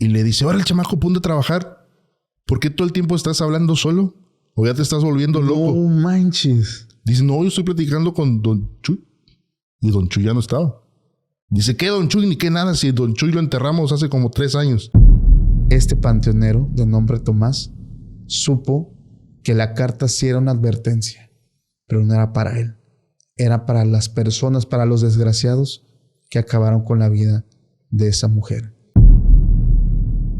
Y le dice, ahora el chamaco, ponte a trabajar. ¿Por qué todo el tiempo estás hablando solo? ¿O ya te estás volviendo loco? No manches. Dice, no, yo estoy platicando con Don Chuy. Y Don Chuy ya no estaba. Dice, ¿qué Don Chuy? Ni qué nada, si Don Chuy lo enterramos hace como 3 años. Este panteonero, de nombre Tomás, supo que la carta sí era una advertencia, pero no era para él. Era para las personas, para los desgraciados que acabaron con la vida de esa mujer.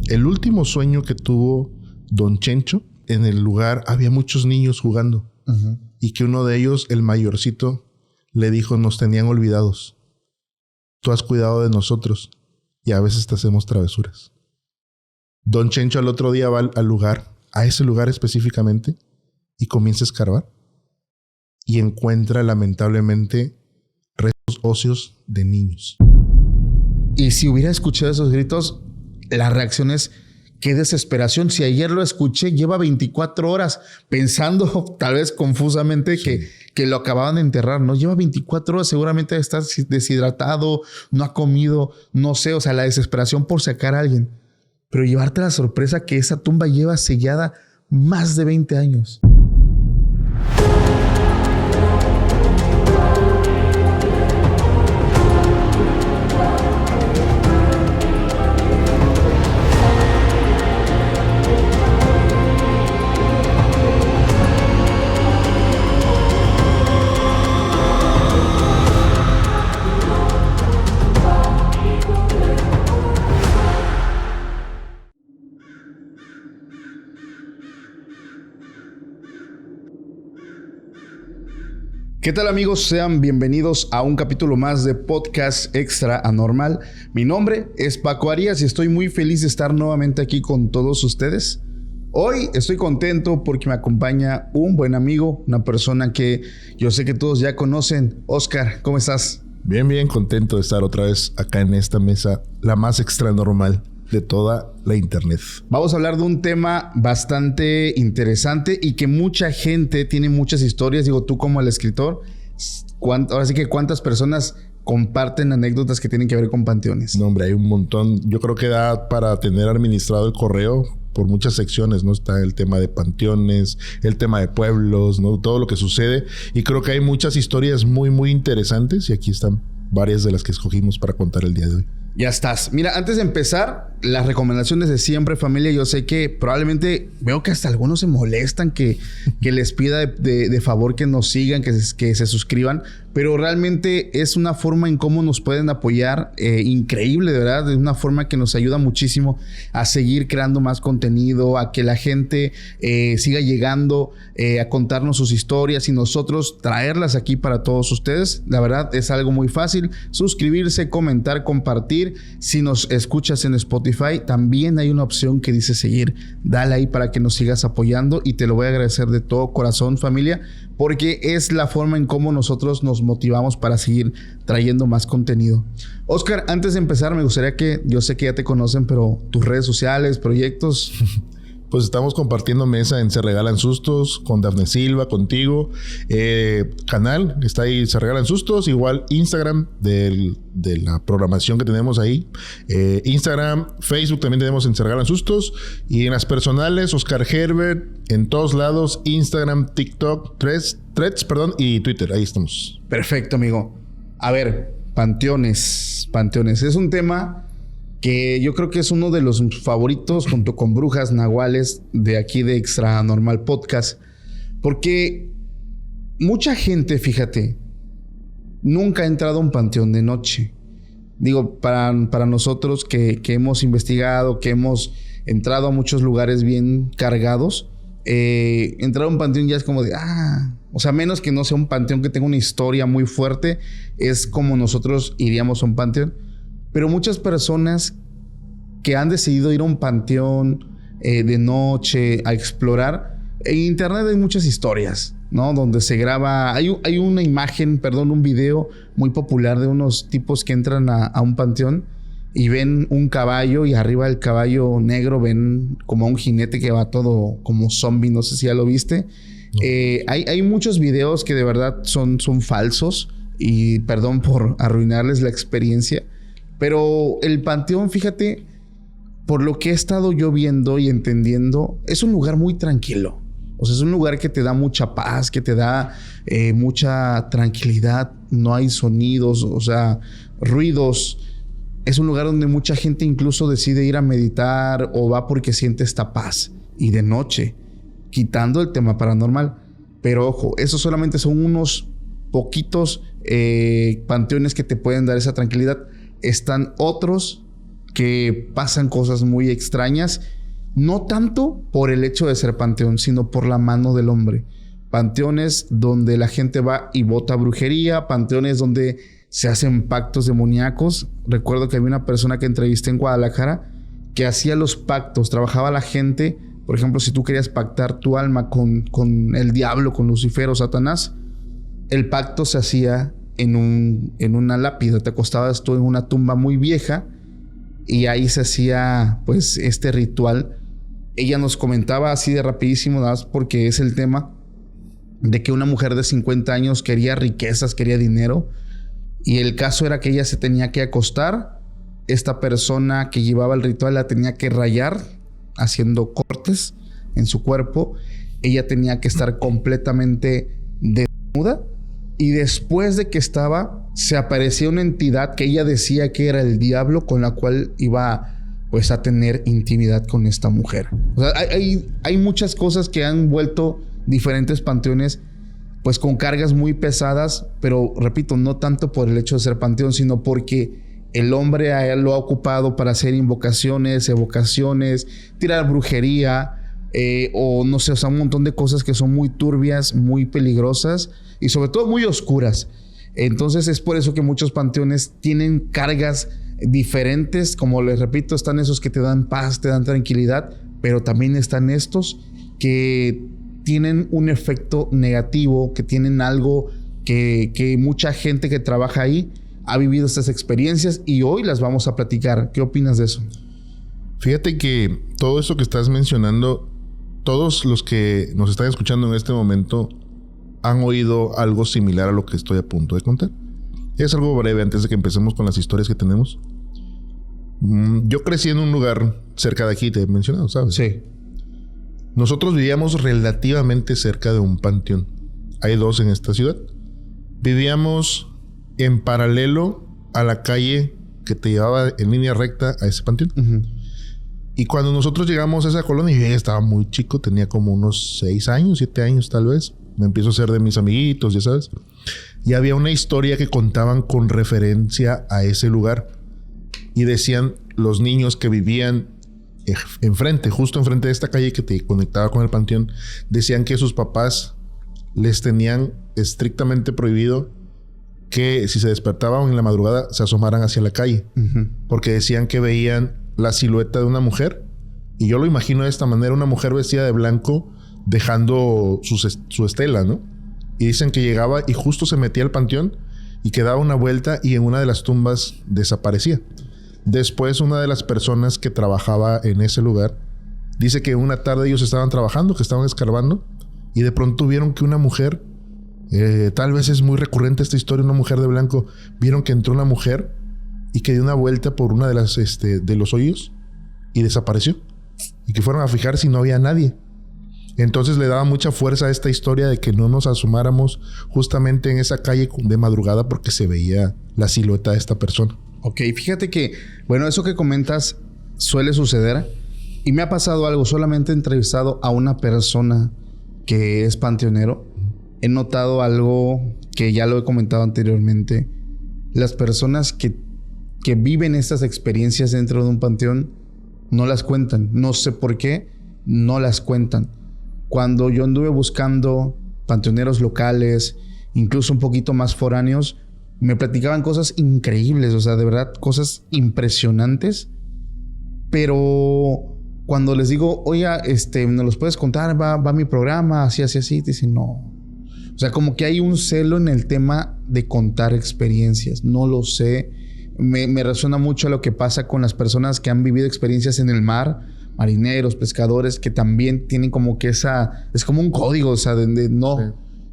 El último sueño que tuvo Don Chencho, en el lugar había muchos niños jugando. Y que uno de ellos, el mayorcito, le dijo, nos tenían olvidados. Tú has cuidado de nosotros y a veces te hacemos travesuras. Don Chencho al otro día va al lugar, a ese lugar específicamente, y comienza a escarbar. Y encuentra lamentablemente restos óseos de niños. Y si hubiera escuchado esos gritos, la reacción es, qué desesperación. Si ayer lo escuché, lleva 24 horas pensando, tal vez confusamente, sí, que lo acababan de enterrar, ¿no? Lleva 24 horas, seguramente está deshidratado, no ha comido, no sé, o sea, la desesperación por sacar a alguien. Pero llevarte la sorpresa que esa tumba lleva sellada más de 20 años. ¿Qué tal, amigos? Sean bienvenidos a un capítulo más de Podcast Extra Anormal. Mi nombre es Paco Arias y estoy muy feliz de estar nuevamente aquí con todos ustedes. Hoy estoy contento porque me acompaña un buen amigo, una persona que yo sé que todos ya conocen. Oscar, ¿cómo estás? Bien, bien, contento de estar otra vez acá en esta mesa, la más extra normal de toda la internet. Vamos a hablar de un tema bastante interesante y que mucha gente tiene muchas historias. Digo, tú como el escritor, ahora sí que ¿cuántas personas comparten anécdotas que tienen que ver con panteones? No, hombre, hay un montón. Yo creo que da para tener administrado el correo por muchas secciones, ¿no? Está el tema de panteones, el tema de pueblos, ¿no? Todo lo que sucede. Y creo que hay muchas historias muy, muy interesantes. Y aquí están varias de las que escogimos para contar el día de hoy. Ya estás. Mira, antes de empezar, las recomendaciones de siempre, familia. Yo sé que probablemente veo que hasta algunos se molestan que les pida de favor que nos sigan, que se suscriban. Pero realmente es una forma en cómo nos pueden apoyar increíble, de verdad. Es una forma que nos ayuda muchísimo a seguir creando más contenido, a que la gente siga llegando a contarnos sus historias y nosotros traerlas aquí para todos ustedes. La verdad es algo muy fácil. Suscribirse, comentar, compartir. Si nos escuchas en Spotify, también hay una opción que dice seguir. Dale ahí para que nos sigas apoyando y te lo voy a agradecer de todo corazón, familia, porque es la forma en cómo nosotros nos motivamos para seguir trayendo más contenido. Oscar, antes de empezar, me gustaría que, yo sé que ya te conocen, pero tus redes sociales, proyectos. Pues estamos compartiendo mesa en Se Regalan Sustos con Dafne Silva, contigo. Canal, está ahí Se Regalan Sustos. Igual Instagram de la programación que tenemos ahí. Instagram, Facebook también tenemos en Se Regalan Sustos. Y en las personales, Oscar Herbert, en todos lados. Instagram, TikTok, Threads, y Twitter. Ahí estamos. Perfecto, amigo. A ver, panteones. Es un tema que yo creo que es uno de los favoritos junto con Brujas Nahuales de aquí de Extra Normal Podcast. Porque mucha gente, fíjate, nunca ha entrado a un panteón de noche. Digo, para nosotros que hemos investigado, que hemos entrado a muchos lugares bien cargados, entrar a un panteón ya es como de... O sea, menos que no sea un panteón que tenga una historia muy fuerte, es como nosotros iríamos a un panteón. Pero muchas personas que han decidido ir a un panteón de noche a explorar, en internet hay muchas historias, ¿no? Donde se graba, hay una imagen, un video muy popular de unos tipos que entran a un panteón y ven un caballo y arriba del caballo negro ven como a un jinete que va todo como zombie, no sé si ya lo viste. No. Hay muchos videos que de verdad son falsos y perdón por arruinarles la experiencia. Pero el panteón, fíjate, por lo que he estado yo viendo y entendiendo, es un lugar muy tranquilo. O sea, es un lugar que te da mucha paz, que te da mucha tranquilidad. No hay sonidos, o sea, ruidos. Es un lugar donde mucha gente incluso decide ir a meditar o va porque siente esta paz. Y de noche, quitando el tema paranormal. Pero ojo, esos solamente son unos poquitos panteones que te pueden dar esa tranquilidad. Están otros que pasan cosas muy extrañas. No tanto por el hecho de ser panteón, sino por la mano del hombre. Panteones donde la gente va y bota brujería. Panteones donde se hacen pactos demoníacos. Recuerdo que había una persona que entrevisté en Guadalajara que hacía los pactos. Trabajaba la gente. Por ejemplo, si tú querías pactar tu alma con el diablo, con Lucifer o Satanás, el pacto se hacía en una lápida. Te acostabas tú en una tumba muy vieja y ahí se hacía pues este ritual. Ella nos comentaba así de rapidísimo, nada más porque es el tema de que una mujer de 50 años quería riquezas, quería dinero, y el caso era que ella se tenía que acostar. Esta persona que llevaba el ritual la tenía que rayar haciendo cortes en su cuerpo. Ella tenía que estar completamente desnuda, y después de que estay se aparecía una entidad que ella decía que era el diablo, con la cual iba pues a tener intimidad con esta mujer. O sea, hay muchas cosas que han vuelto diferentes panteones pues con cargas muy pesadas, pero repito, no tanto por el hecho de ser panteón, sino porque el hombre lo ha ocupado para hacer invocaciones, evocaciones, tirar brujería, o no sé, o sea, un montón de cosas que son muy turbias, muy peligrosas y sobre todo muy oscuras. Entonces es por eso que muchos panteones tienen cargas diferentes. Como les repito, están esos que te dan paz, te dan tranquilidad, pero también están estos que tienen un efecto negativo, que tienen algo que mucha gente que trabaja ahí ha vivido estas experiencias y hoy las vamos a platicar. ¿Qué opinas de eso? Fíjate que todo eso que estás mencionando, todos los que nos están escuchando en este momento han oído algo similar a lo que estoy a punto de contar. Es algo breve antes de que empecemos con las historias que tenemos. Yo crecí en un lugar cerca de aquí, te he mencionado, ¿sabes? Sí. Nosotros vivíamos relativamente cerca de un panteón. Hay dos en esta ciudad. Vivíamos en paralelo a la calle que te llevaba en línea recta a ese panteón. Uh-huh. Y cuando nosotros llegamos a esa colonia, yo ya estaba muy chico, tenía como unos 6 años, 7 años tal vez. Me empiezo a hacer de mis amiguitos, ya sabes. Y había una historia que contaban con referencia a ese lugar. Y decían los niños que vivían enfrente, justo enfrente de esta calle que te conectaba con el panteón, decían que sus papás les tenían estrictamente prohibido que si se despertaban en la madrugada se asomaran hacia la calle. Uh-huh. Porque decían que veían la silueta de una mujer. Y yo lo imagino de esta manera, una mujer vestida de blanco dejando su estela, ¿no? Y dicen que llegaba y justo se metía al panteón y que daba una vuelta y en una de las tumbas desaparecía. Después, una de las personas que trabajaba en ese lugar dice que una tarde ellos estaban trabajando, que estaban escarbando, y de pronto vieron que una mujer, tal vez es muy recurrente esta historia, una mujer de blanco, vieron que entró una mujer y que dio una vuelta por una de las de los hoyos y desapareció. Y que fueron a fijar si no había nadie. Entonces le daba mucha fuerza a esta historia de que no nos asomáramos justamente en esa calle de madrugada porque se veía la silueta de esta persona. Ok, fíjate que, bueno, eso que comentas suele suceder y me ha pasado algo. Solamente he entrevistado a una persona que es panteonero. He notado algo que ya lo he comentado anteriormente. Las personas que viven estas experiencias dentro de un panteón no las cuentan. No sé por qué, no las cuentan. Cuando yo anduve buscando panteoneros locales, incluso un poquito más foráneos, me platicaban cosas increíbles, o sea, de verdad, cosas impresionantes. Pero cuando les digo, oye, ¿me los puedes contar? Va mi programa, así, te dicen, no. O sea, como que hay un celo en el tema de contar experiencias. No lo sé. Me resuena mucho a lo que pasa con las personas que han vivido experiencias en el mar, marineros, pescadores, que también tienen como que esa... Es como un código, o sea, de no. Sí.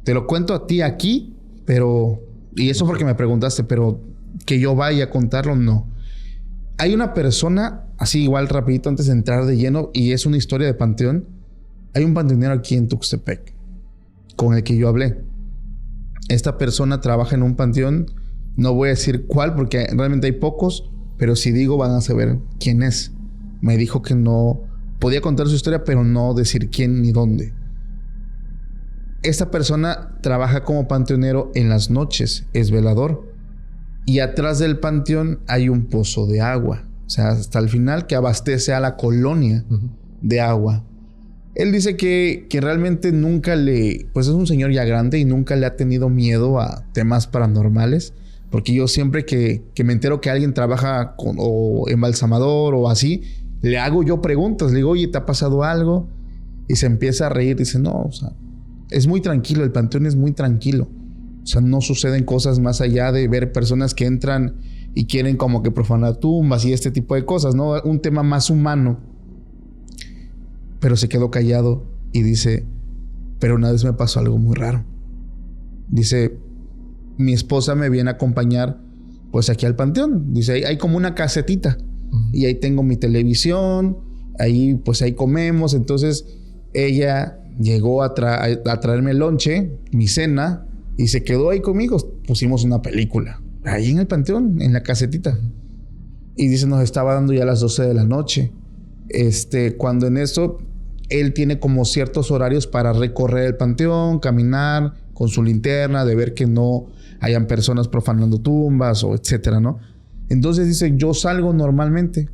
Te lo cuento a ti aquí, pero... Y eso porque me preguntaste, pero que yo vaya a contarlo, no. Hay una persona, así igual rapidito antes de entrar de lleno, y es una historia de panteón. Hay un panteonero aquí en Tuxtepec con el que yo hablé. Esta persona trabaja en un panteón. No voy a decir cuál porque realmente hay pocos, pero si digo van a saber quién es. Me dijo que no podía contar su historia, pero no decir quién ni dónde. Esta persona trabaja como panteonero en las noches, es velador. Y atrás del panteón hay un pozo de agua. O sea, hasta el final que abastece a la colonia de agua. Él dice que realmente nunca pues es un señor ya grande y nunca le ha tenido miedo a temas paranormales. Porque yo siempre que me entero que alguien trabaja o embalsamador o así, le hago yo preguntas. Le digo, oye, ¿te ha pasado algo? Y se empieza a reír. Dice, no, o sea, es muy tranquilo. El panteón es muy tranquilo. O sea, no suceden cosas más allá de ver personas que entran y quieren como que profanar tumbas y este tipo de cosas, ¿no? Un tema más humano. Pero se quedó callado y dice, pero una vez me pasó algo muy raro. Dice, mi esposa me viene a acompañar pues aquí al panteón. Dice, hay como una casetita y ahí tengo mi televisión, ahí pues ahí comemos. Entonces ella llegó a traerme el lonche, mi cena, y se quedó ahí conmigo. Pusimos una película ahí en el panteón, en la casetita. Y dice, nos estaba dando ya las 12 de la noche. Cuando en eso él tiene como ciertos horarios para recorrer el panteón, caminar con su linterna, de ver que no hayan personas profanando tumbas o etcétera, ¿no? Entonces dice, yo salgo normalmente,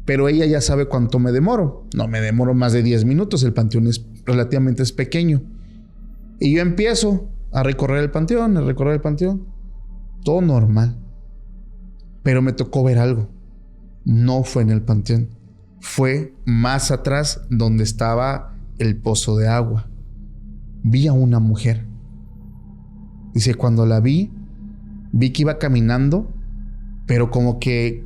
pero ella ya sabe cuánto me demoro. No me demoro más de 10 minutos, el panteón es relativamente pequeño. Y yo empiezo a recorrer el panteón, todo normal. Pero me tocó ver algo. No fue en el panteón, fue más atrás donde estaba el pozo de agua. Vi a una mujer. Dice, cuando la vi que iba caminando, pero como que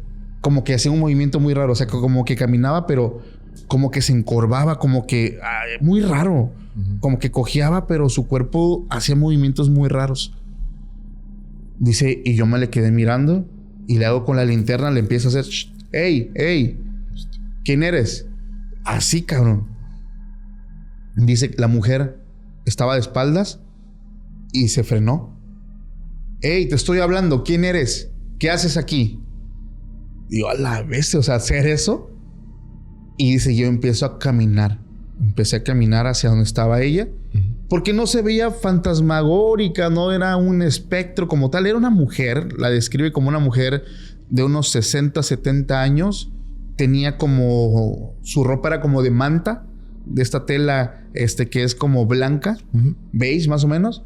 hacía un movimiento muy raro. O sea, como que caminaba, pero como que se encorvaba, como que muy raro. Como que cojeaba, pero su cuerpo hacía movimientos muy raros. Dice, y yo me le quedé mirando y le hago con la linterna, le empiezo a hacer, ¡Ey! ¿Quién eres? Así, cabrón. Dice, la mujer estaba de espaldas y se frenó. ¡Ey, te estoy hablando! ¿Quién eres? ¿Qué haces aquí? Digo, a la bestia, o sea, hacer eso. Y dice, yo empiezo a caminar. Empecé a caminar hacia donde estaba ella. Porque no se veía fantasmagórica, no era un espectro como tal. Era una mujer, la describe como una mujer de unos 60, 70 años. Tenía como... Su ropa era como de manta, de esta tela que es como blanca, beige más o menos.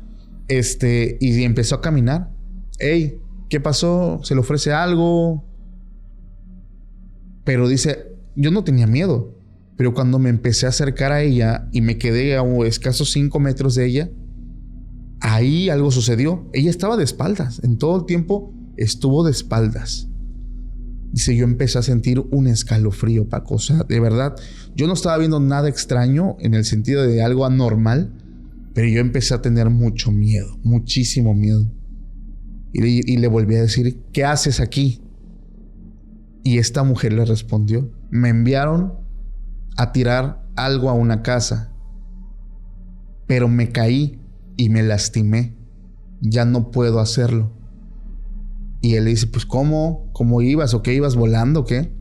Y empezó a caminar. ¡Ey! ¿Qué pasó? ¿Se le ofrece algo? Pero dice, yo no tenía miedo. Pero cuando me empecé a acercar a ella y me quedé a escasos 5 metros de ella, ahí algo sucedió. Ella estaba de espaldas. En todo el tiempo estuvo de espaldas. Dice, yo empecé a sentir un escalofrío, Paco. O sea, de verdad, yo no estaba viendo nada extraño en el sentido de algo anormal, pero yo empecé a tener mucho miedo, muchísimo miedo. Y le volví a decir, ¿qué haces aquí? Y esta mujer le respondió, me enviaron a tirar algo a una casa, pero me caí y me lastimé. Ya no puedo hacerlo. Y él le dice, pues ¿cómo? ¿Cómo ibas? ¿O qué? ¿Ibas volando o qué?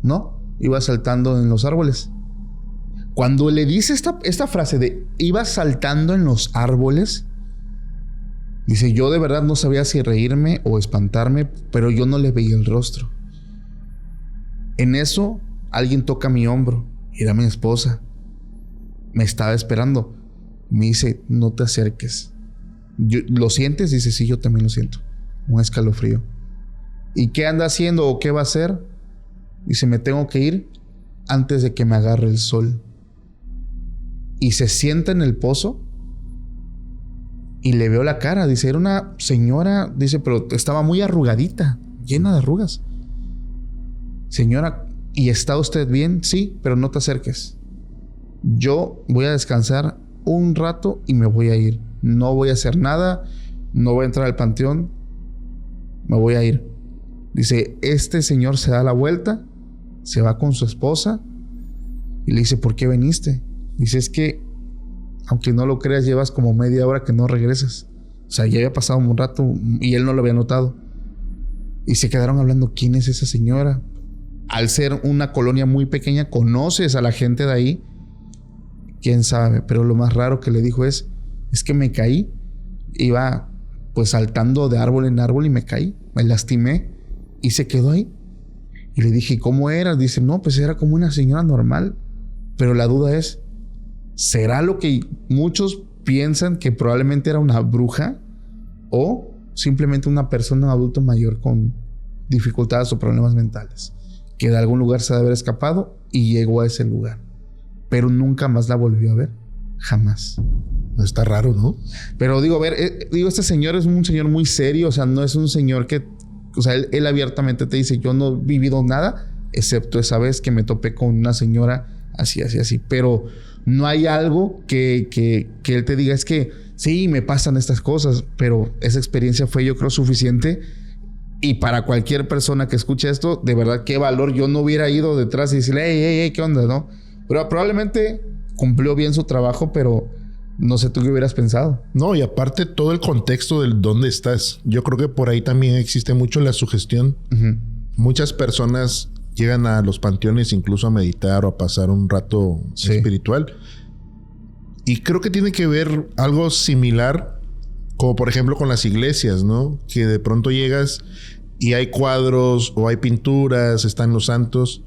No, iba saltando en los árboles. Cuando le dice esta frase de iba saltando en los árboles, dice, yo de verdad no sabía si reírme o espantarme, pero yo no le veía el rostro. En eso, alguien toca mi hombro. Era mi esposa. Me estaba esperando. Me dice, no te acerques. ¿Lo sientes? Dice, sí, yo también lo siento. Un escalofrío. ¿Y qué anda haciendo o qué va a hacer? Dice, me tengo que ir antes de que me agarre el sol. Y se sienta en el pozo y le veo la cara. Dice, era una señora, dice, pero estaba muy arrugadita, llena de arrugas. Señora, ¿y está usted bien? Sí, pero no te acerques. Yo voy a descansar un rato y me voy a ir. No voy a hacer nada, no voy a entrar al panteón, me voy a ir. Dice, este señor se da la vuelta, se va con su esposa y le dice, ¿por qué viniste? Dice, es que, aunque no lo creas, llevas como media hora que no regresas. O sea, ya había pasado un rato y él no lo había notado. Y se quedaron hablando, ¿quién es esa señora? Al ser una colonia muy pequeña, conoces a la gente de ahí. ¿Quién sabe? Pero lo más raro que le dijo es que me caí. Iba pues saltando de árbol en árbol y me caí. Me lastimé y se quedó ahí. Y le dije, ¿cómo era? Dice, no, pues era como una señora normal. Pero la duda es, ¿será lo que muchos piensan que probablemente era una bruja? ¿O simplemente una persona, un adulto mayor con dificultades o problemas mentales? Que de algún lugar se ha de haber escapado y llegó a ese lugar. Pero nunca más la volvió a ver. Jamás. Está raro, ¿no? Pero digo, a ver, este señor es un señor muy serio. O sea, no es un señor que... O sea, él abiertamente te dice, yo no he vivido nada, excepto esa vez que me topé con una señora así. Pero no hay algo que él te diga, es que sí, me pasan estas cosas. Pero esa experiencia fue, yo creo, suficiente. Y para cualquier persona que escuche esto, de verdad, qué valor. Yo no hubiera ido detrás y decirle, hey, ¿qué onda, no? Pero probablemente cumplió bien su trabajo, pero no sé tú qué hubieras pensado. No, y aparte todo el contexto del dónde estás. Yo creo que por ahí también existe mucho la sugestión. Uh-huh. Muchas personas llegan a los panteones incluso a meditar o a pasar un rato espiritual. Y creo que tiene que ver algo similar, como por ejemplo con las iglesias, ¿no? Que de pronto llegas y hay cuadros o hay pinturas, están los santos,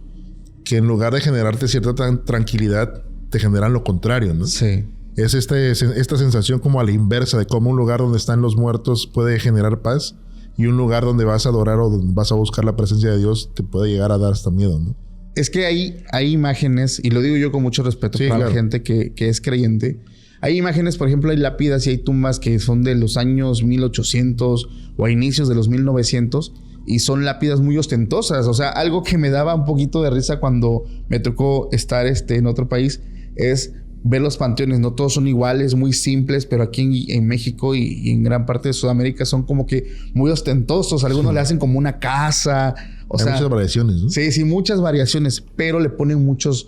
que en lugar de generarte cierta tranquilidad, te generan lo contrario, ¿no? Sí. Es esta sensación como a la inversa de cómo un lugar donde están los muertos puede generar paz y un lugar donde vas a adorar o donde vas a buscar la presencia de Dios te puede llegar a dar hasta miedo, ¿no? Es que hay imágenes, y lo digo yo con mucho respeto para la gente que es creyente. Hay imágenes, por ejemplo, hay lápidas y hay tumbas que son de los años 1800 o a inicios de los 1900 y son lápidas muy ostentosas. O sea, algo que me daba un poquito de risa cuando me tocó estar en otro país es ver los panteones. No todos son iguales, muy simples, pero aquí en México y en gran parte de Sudamérica son como que muy ostentosos. Algunos le hacen como una casa. Hay muchas variaciones, ¿no? Sí, muchas variaciones, pero le ponen muchos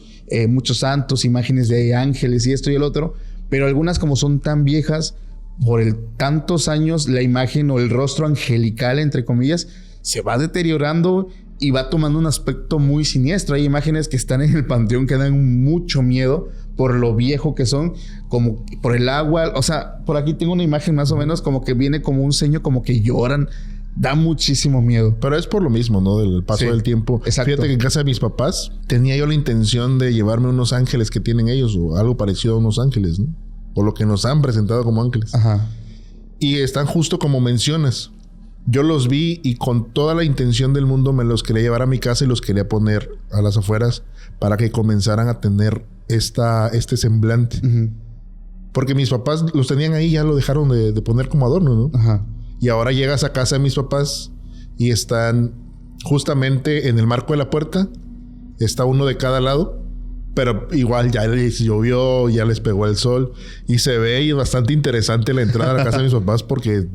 santos, imágenes de ángeles y esto y el otro. Pero algunas, como son tan viejas, por tantos años, la imagen o el rostro angelical, entre comillas, se va deteriorando y va tomando un aspecto muy siniestro. Hay imágenes que están en el panteón que dan mucho miedo por lo viejo que son, como por el agua. O sea, por aquí tengo una imagen más o menos como que viene como un ceño, como que lloran. Da muchísimo miedo. Pero es por lo mismo, ¿no? Del paso del tiempo. Exacto. Fíjate que en casa de mis papás tenía yo la intención de llevarme unos ángeles que tienen ellos o algo parecido a unos ángeles, ¿no? O lo que nos han presentado como ángeles. Ajá. Y están justo como mencionas. Yo los vi y con toda la intención del mundo me los quería llevar a mi casa y los quería poner a las afueras para que comenzaran a tener este semblante. Uh-huh. Porque mis papás los tenían ahí y ya lo dejaron de poner como adorno, ¿no? Ajá. Y ahora llegas a casa de mis papás y están justamente en el marco de la puerta. Está uno de cada lado. Pero igual ya les llovió, ya les pegó el sol. Y se ve y es bastante interesante la entrada a la casa de mis papás porque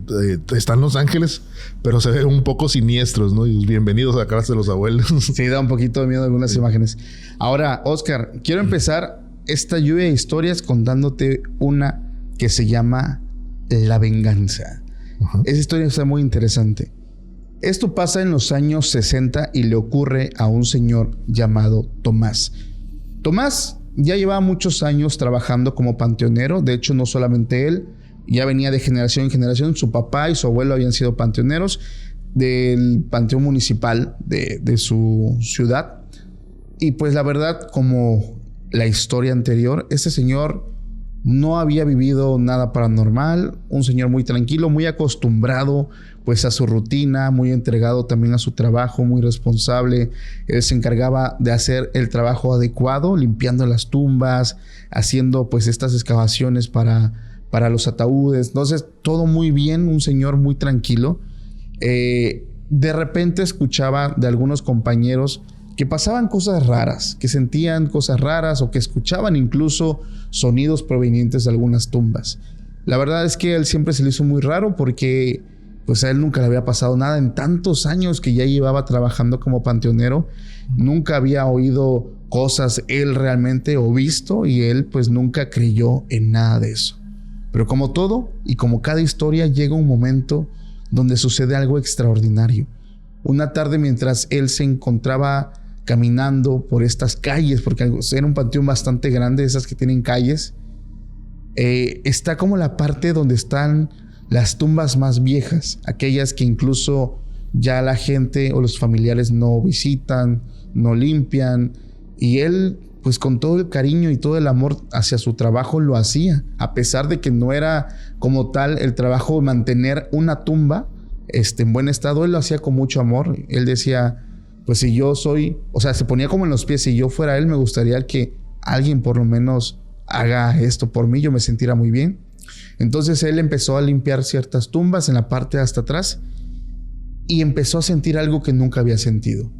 están los ángeles, pero se ven un poco siniestros, ¿no? Y bienvenidos a la casa de los abuelos. Sí, da un poquito de miedo algunas imágenes. Ahora, Oscar, quiero empezar esta lluvia de historias contándote una que se llama La Venganza. Uh-huh. Esa historia está muy interesante. Esto pasa en los años 60 y le ocurre a un señor llamado Tomás. Tomás ya llevaba muchos años trabajando como panteonero. De hecho, no solamente él, ya venía de generación en generación. Su papá y su abuelo habían sido panteoneros del panteón municipal de su ciudad. Y pues la verdad, como la historia anterior, este señor no había vivido nada paranormal. Un señor muy tranquilo, muy acostumbrado pues a su rutina, muy entregado también a su trabajo, muy responsable. Él se encargaba de hacer el trabajo adecuado, limpiando las tumbas, haciendo pues estas excavaciones para los ataúdes. Entonces, todo muy bien, un señor muy tranquilo. De repente escuchaba de algunos compañeros que pasaban cosas raras, que sentían cosas raras o que escuchaban incluso sonidos provenientes de algunas tumbas. La verdad es que a él siempre se le hizo muy raro porque pues a él nunca le había pasado nada en tantos años que ya llevaba trabajando como panteonero. Nunca había oído cosas él realmente o visto, y él pues nunca creyó en nada de eso. Pero como todo y como cada historia, llega un momento donde sucede algo extraordinario. Una tarde, mientras él se encontraba caminando por estas calles, porque era un panteón bastante grande, esas que tienen calles, está como la parte donde están las tumbas más viejas, aquellas que incluso ya la gente o los familiares no visitan, no limpian, y él pues con todo el cariño y todo el amor hacia su trabajo lo hacía, a pesar de que no era como tal el trabajo de mantener una tumba en buen estado. Él lo hacía con mucho amor. Él decía, pues si yo soy, o sea, se ponía como en los pies, si yo fuera él, me gustaría que alguien por lo menos haga esto por mí, yo me sintiera muy bien. Entonces él empezó a limpiar ciertas tumbas en la parte de hasta atrás y empezó a sentir algo que nunca había sentido.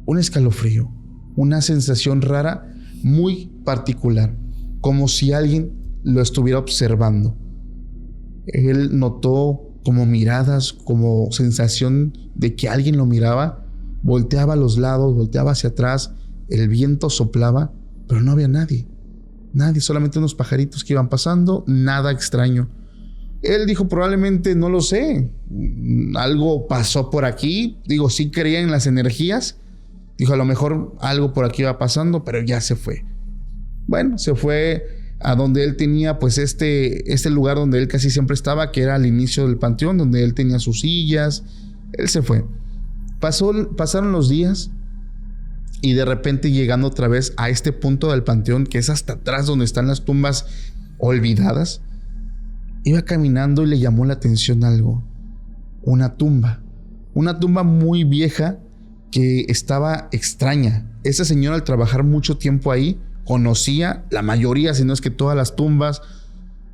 Un escalofrío, una sensación rara, muy particular, como si alguien lo estuviera observando. Él notó como miradas, como sensación de que alguien lo miraba. Volteaba a los lados, volteaba hacia atrás, el viento soplaba, pero no había nadie. Nadie, solamente unos pajaritos que iban pasando, nada extraño. Él dijo, probablemente, no lo sé, algo pasó por aquí. Digo, sí creía en las energías. Dijo, a lo mejor algo por aquí iba pasando, pero ya se fue. Bueno, se fue a donde él tenía pues este lugar donde él casi siempre estaba, que era al inicio del panteón, donde él tenía sus sillas. Él se fue. Pasaron los días y de repente, llegando otra vez a este punto del panteón, que es hasta atrás donde están las tumbas olvidadas, iba caminando y le llamó la atención algo. Una tumba muy vieja que estaba extraña. Esa señora, al trabajar mucho tiempo ahí, conocía la mayoría, si no es que todas las tumbas,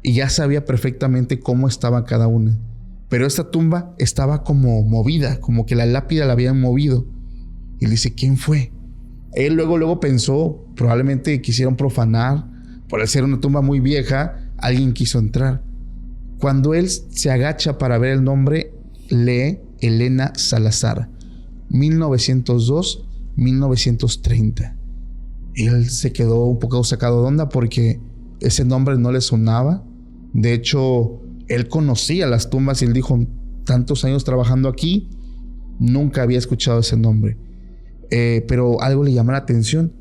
y ya sabía perfectamente cómo estaba cada una. Pero esta tumba estaba como movida, como que la lápida la habían movido. Y le dice, ¿quién fue? Él luego pensó, probablemente quisieron profanar, por ser una tumba muy vieja, alguien quiso entrar. Cuando él se agacha para ver el nombre, lee Elena Salazar, 1902-1930. Él se quedó un poco sacado de onda porque ese nombre no le sonaba. De hecho, él conocía las tumbas y él dijo, tantos años trabajando aquí, nunca había escuchado ese nombre. Pero algo le llama la atención.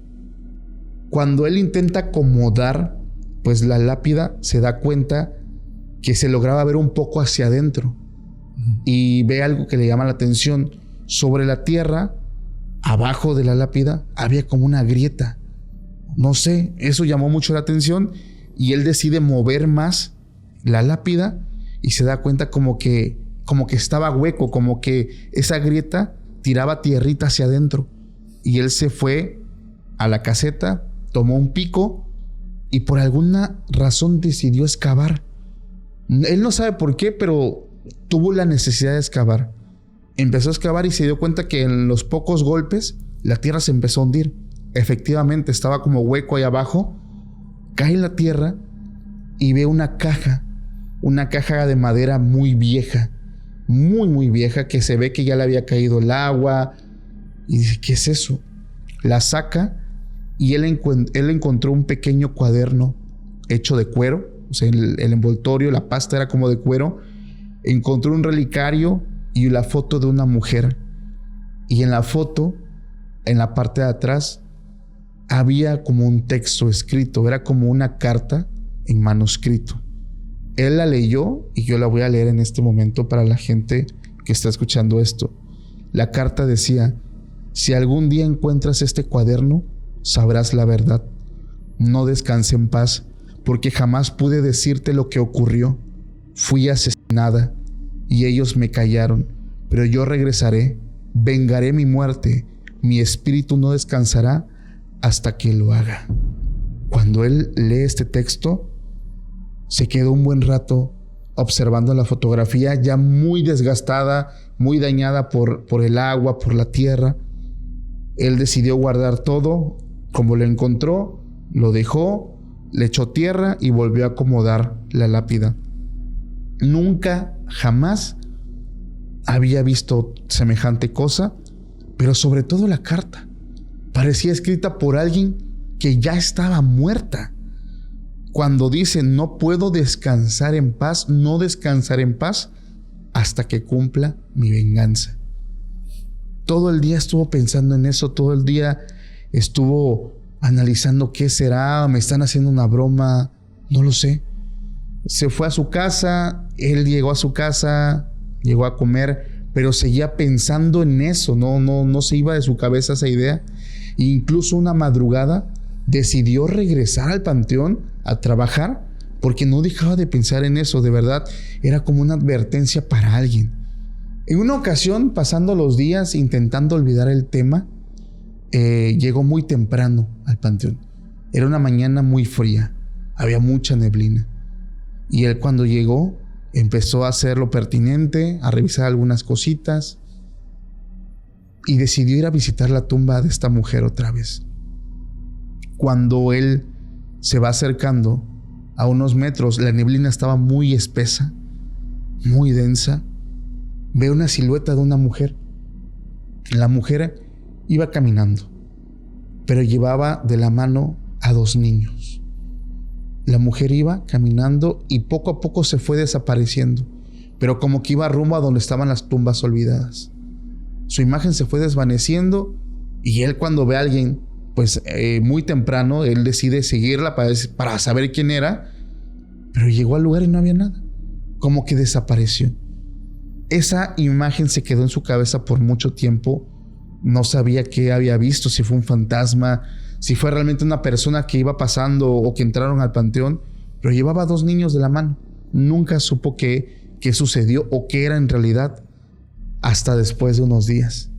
Cuando él intenta acomodar pues la lápida, se da cuenta que se lograba ver un poco hacia adentro y ve algo que le llama la atención. Sobre la tierra, abajo de la lápida, había como una grieta. No sé, eso llamó mucho la atención y él decide mover más la lápida y se da cuenta como que estaba hueco, como que esa grieta tiraba tierrita hacia adentro. Y él se fue a la caseta, tomó un pico y por alguna razón decidió excavar. Él no sabe por qué, pero tuvo la necesidad de excavar. Empezó a excavar y se dio cuenta que en los pocos golpes la tierra se empezó a hundir. Efectivamente, estaba como hueco ahí abajo. Cae en la tierra y ve una caja de madera muy vieja, muy vieja, que se ve que ya le había caído el agua. Y dice, ¿qué es eso? La saca y él encontró un pequeño cuaderno hecho de cuero. O sea, el envoltorio, la pasta era como de cuero. Encontró un relicario y la foto de una mujer. Y en la foto, en la parte de atrás, había como un texto escrito. Era como una carta en manuscrito. Él la leyó y yo la voy a leer en este momento para la gente que está escuchando esto. La carta decía, si algún día encuentras este cuaderno, sabrás la verdad. No descanse en paz, porque jamás pude decirte lo que ocurrió. Fui asesinada y ellos me callaron, pero yo regresaré, vengaré mi muerte. Mi espíritu no descansará hasta que lo haga. Cuando él lee este texto, se quedó un buen rato observando la fotografía, ya muy desgastada, muy dañada por el agua, por la tierra. Él decidió guardar todo. Como lo encontró, lo dejó, le echó tierra y volvió a acomodar la lápida. Nunca, jamás había visto semejante cosa, pero sobre todo la carta. Parecía escrita por alguien que ya estaba muerta. Cuando dice, no puedo descansar en paz, no descansaré en paz hasta que cumpla mi venganza. Todo el día estuvo pensando en eso, todo el día estuvo analizando qué será, me están haciendo una broma, no lo sé. Se fue a su casa, él llegó a su casa, llegó a comer, pero seguía pensando en eso, no se iba de su cabeza esa idea. E incluso una madrugada decidió regresar al panteón a trabajar porque no dejaba de pensar en eso. De verdad, era como una advertencia para alguien. En una ocasión, pasando los días intentando olvidar el tema, llegó muy temprano al panteón. Era una mañana muy fría, había mucha neblina. Y él, cuando llegó, empezó a hacer lo pertinente, a revisar algunas cositas y decidió ir a visitar la tumba de esta mujer otra vez. Cuando él se va acercando a unos metros, la neblina estaba muy espesa, muy densa. Ve una silueta de una mujer. La mujer iba caminando, pero llevaba de la mano a 2 niños. La mujer iba caminando y poco a poco se fue desapareciendo, pero como que iba rumbo a donde estaban las tumbas olvidadas. Su imagen se fue desvaneciendo y él, cuando ve a alguien, pues muy temprano, él decide seguirla para saber quién era, pero llegó al lugar y no había nada. Como que desapareció. Esa imagen se quedó en su cabeza por mucho tiempo. No sabía qué había visto, si fue un fantasma, si fue realmente una persona que iba pasando o que entraron al panteón, pero llevaba a 2 niños de la mano. Nunca supo qué sucedió o qué era en realidad hasta después de unos días.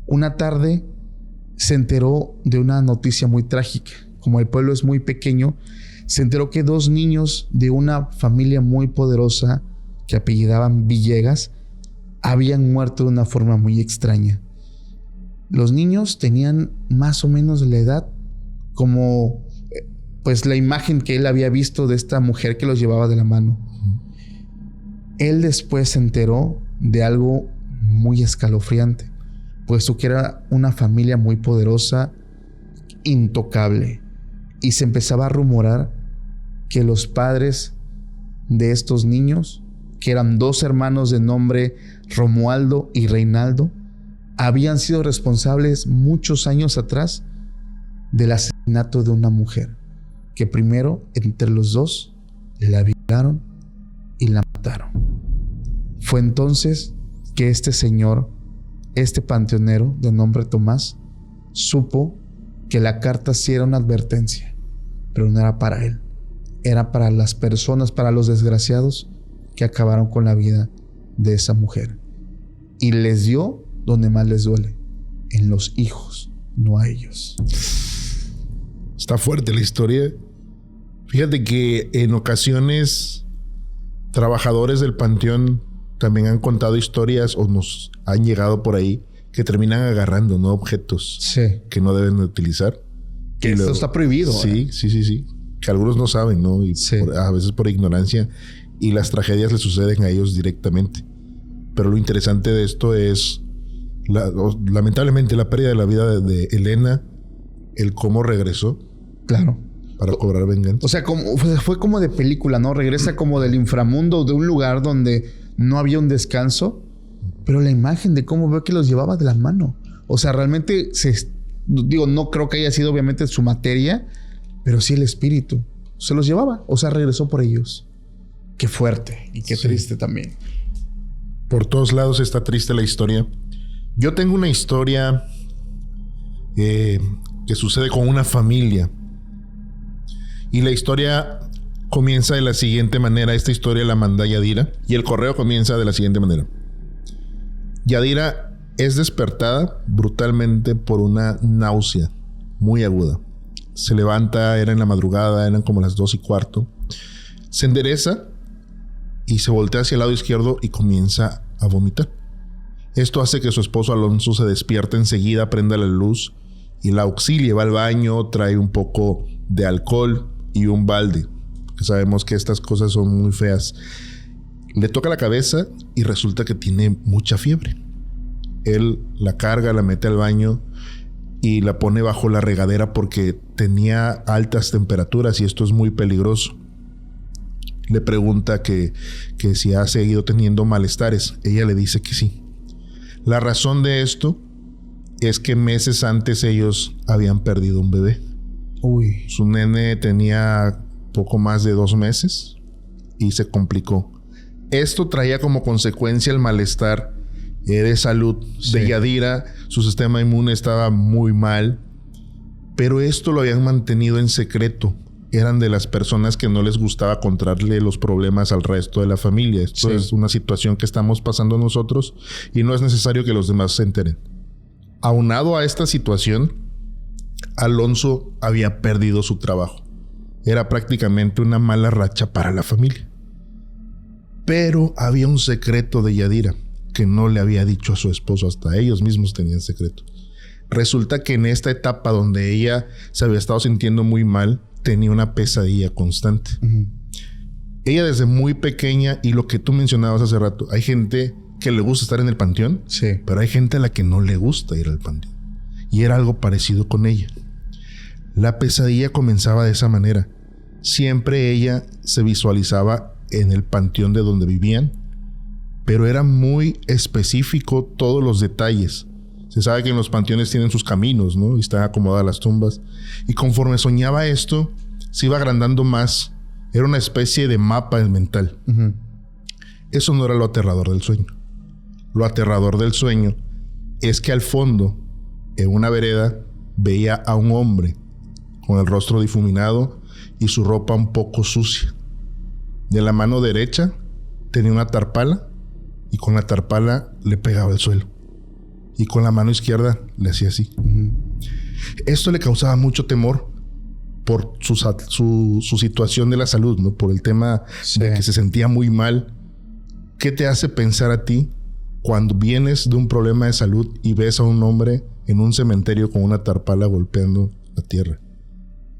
Una tarde se enteró de una noticia muy trágica. Como el pueblo es muy pequeño, se enteró que 2 niños de una familia muy poderosa que apellidaban Villegas habían muerto de una forma muy extraña. Los niños tenían más o menos la edad como pues la imagen que él había visto de esta mujer que los llevaba de la mano. Él después se enteró de algo muy escalofriante, puesto que era una familia muy poderosa, intocable, y se empezaba a rumorar que los padres de estos niños, que eran 2 hermanos de nombre Romualdo y Reinaldo, habían sido responsables muchos años atrás del asesinato de una mujer, que primero entre los 2 la violaron y la mataron. Fue entonces que este señor, este panteonero de nombre Tomás, supo que la carta sí era una advertencia, pero no era para él, era para las personas, para los desgraciados que acabaron con la vida de esa mujer. Y les dio donde más les duele, en los hijos, no a ellos. Está fuerte la historia. Fíjate que en ocasiones trabajadores del panteón también han contado historias o nos han llegado por ahí que terminan agarrando, ¿no?, objetos que no deben de utilizar. Que esto está prohibido. Sí. Que algunos no saben, ¿no? Y a veces por ignorancia, y las tragedias le suceden a ellos directamente. Pero lo interesante de esto es lamentablemente la pérdida de la vida de Elena, el cómo regresó. Claro. Para cobrar venganza. O sea, fue como de película, ¿no? Regresa como del inframundo, de un lugar donde no había un descanso, pero la imagen de cómo veo que los llevaba de la mano. O sea, realmente no creo que haya sido obviamente su materia, pero sí el espíritu. Se los llevaba, o sea, regresó por ellos. Qué fuerte y qué triste también. Por todos lados está triste la historia. Yo tengo una historia que sucede con una familia. Y la historia comienza de la siguiente manera. Esta historia la manda Yadira. Y el correo comienza de la siguiente manera. Yadira es despertada brutalmente por una náusea muy aguda. Se levanta, era en la madrugada, eran como las 2:15. Se endereza y se voltea hacia el lado izquierdo y comienza a vomitar. Esto hace que su esposo Alonso se despierte enseguida, prenda la luz y la auxilie. Va al baño, trae un poco de alcohol y un balde. Sabemos que estas cosas son muy feas. Le toca la cabeza y resulta que tiene mucha fiebre. Él la carga, la mete al baño y la pone bajo la regadera porque tenía altas temperaturas y esto es muy peligroso. Le pregunta que si ha seguido teniendo malestares. Ella le dice que sí. La razón de esto es que meses antes ellos habían perdido un bebé. Uy. Su nene tenía poco más de 2 meses y se complicó. Esto traía como consecuencia el malestar de salud de Yadira. Su sistema inmune estaba muy mal, pero esto lo habían mantenido en secreto. Eran de las personas que no les gustaba contarle los problemas al resto de la familia. Esto es una situación que estamos pasando nosotros y no es necesario que los demás se enteren. Aunado a esta situación, Alonso había perdido su trabajo. Era prácticamente una mala racha para la familia. Pero había un secreto de Yadira que no le había dicho a su esposo. Hasta ellos mismos tenían secreto. Resulta que en esta etapa donde ella se había estado sintiendo muy mal, tenía una pesadilla constante. Ella desde muy pequeña, y lo que tú mencionabas hace rato, hay gente que le gusta estar en el panteón, pero hay gente a la que no le gusta ir al panteón. Y era algo parecido con ella. La pesadilla comenzaba de esa manera. Siempre ella se visualizaba en el panteón de donde vivían, pero era muy específico todos los detalles. Se sabe que en los panteones tienen sus caminos, ¿no? Y están acomodadas las tumbas. Y conforme soñaba esto, se iba agrandando más. Era una especie de mapa mental. Eso no era lo aterrador del sueño. Lo aterrador del sueño es que al fondo, en una vereda, veía a un hombre con el rostro difuminado y su ropa un poco sucia. De la mano derecha tenía una tarpala y con la tarpala le pegaba el suelo. Y con la mano izquierda le hacía así. Esto le causaba mucho temor por su situación de la salud, ¿no? Por el tema de que se sentía muy mal. ¿Qué te hace pensar a ti cuando vienes de un problema de salud y ves a un hombre en un cementerio con una tarpala golpeando la tierra?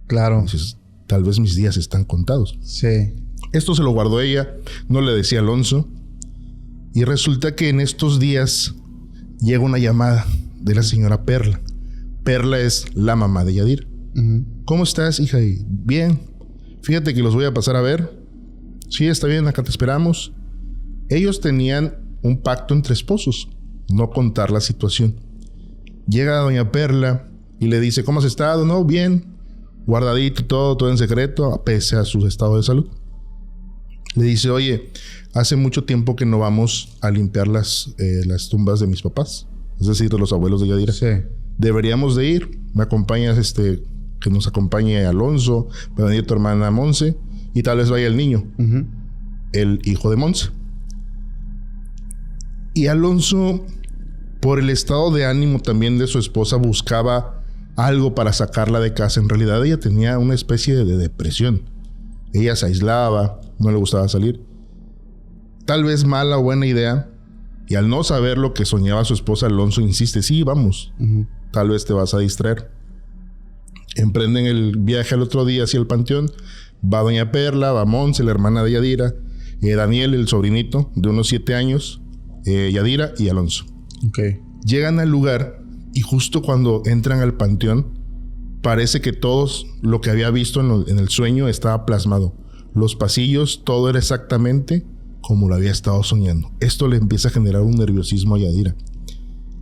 Claro. Dices, tal vez mis días están contados. Sí. Esto se lo guardó ella, no le decía a Alonso. Y resulta que en estos días llega una llamada de la señora Perla. Perla es la mamá de Yadira. ¿Cómo estás, hija? Y, bien. Fíjate que los voy a pasar a ver. Sí, está bien, acá te esperamos. Ellos tenían un pacto entre esposos, no contar la situación. Llega doña Perla y le dice, ¿cómo has estado? No, bien. Guardadito, todo en secreto, pese a su estado de salud. Le dice, oye, hace mucho tiempo que no vamos a limpiar las tumbas de mis papás. Es decir, de los abuelos de Yadira. Sí. Deberíamos de ir. Me acompañas, que nos acompañe Alonso, va a venir tu hermana Monse y tal vez vaya el niño, el hijo de Monse. Y Alonso, por el estado de ánimo también de su esposa, buscaba algo para sacarla de casa. En realidad ella tenía una especie de depresión. Ella se aislaba, no le gustaba salir. Tal vez mala o buena idea. Y al no saber lo que soñaba su esposa, Alonso insiste, sí, vamos. Tal vez te vas a distraer. Emprenden el viaje al otro día hacia el panteón. Va doña Perla, va Monse, la hermana de Yadira, Daniel, el sobrinito de unos 7 años, Yadira y Alonso. Llegan al lugar y justo cuando entran al panteón, parece que todos lo que había visto en el sueño estaba plasmado. Los pasillos, todo era exactamente como lo había estado soñando. Esto le empieza a generar un nerviosismo a Yadira.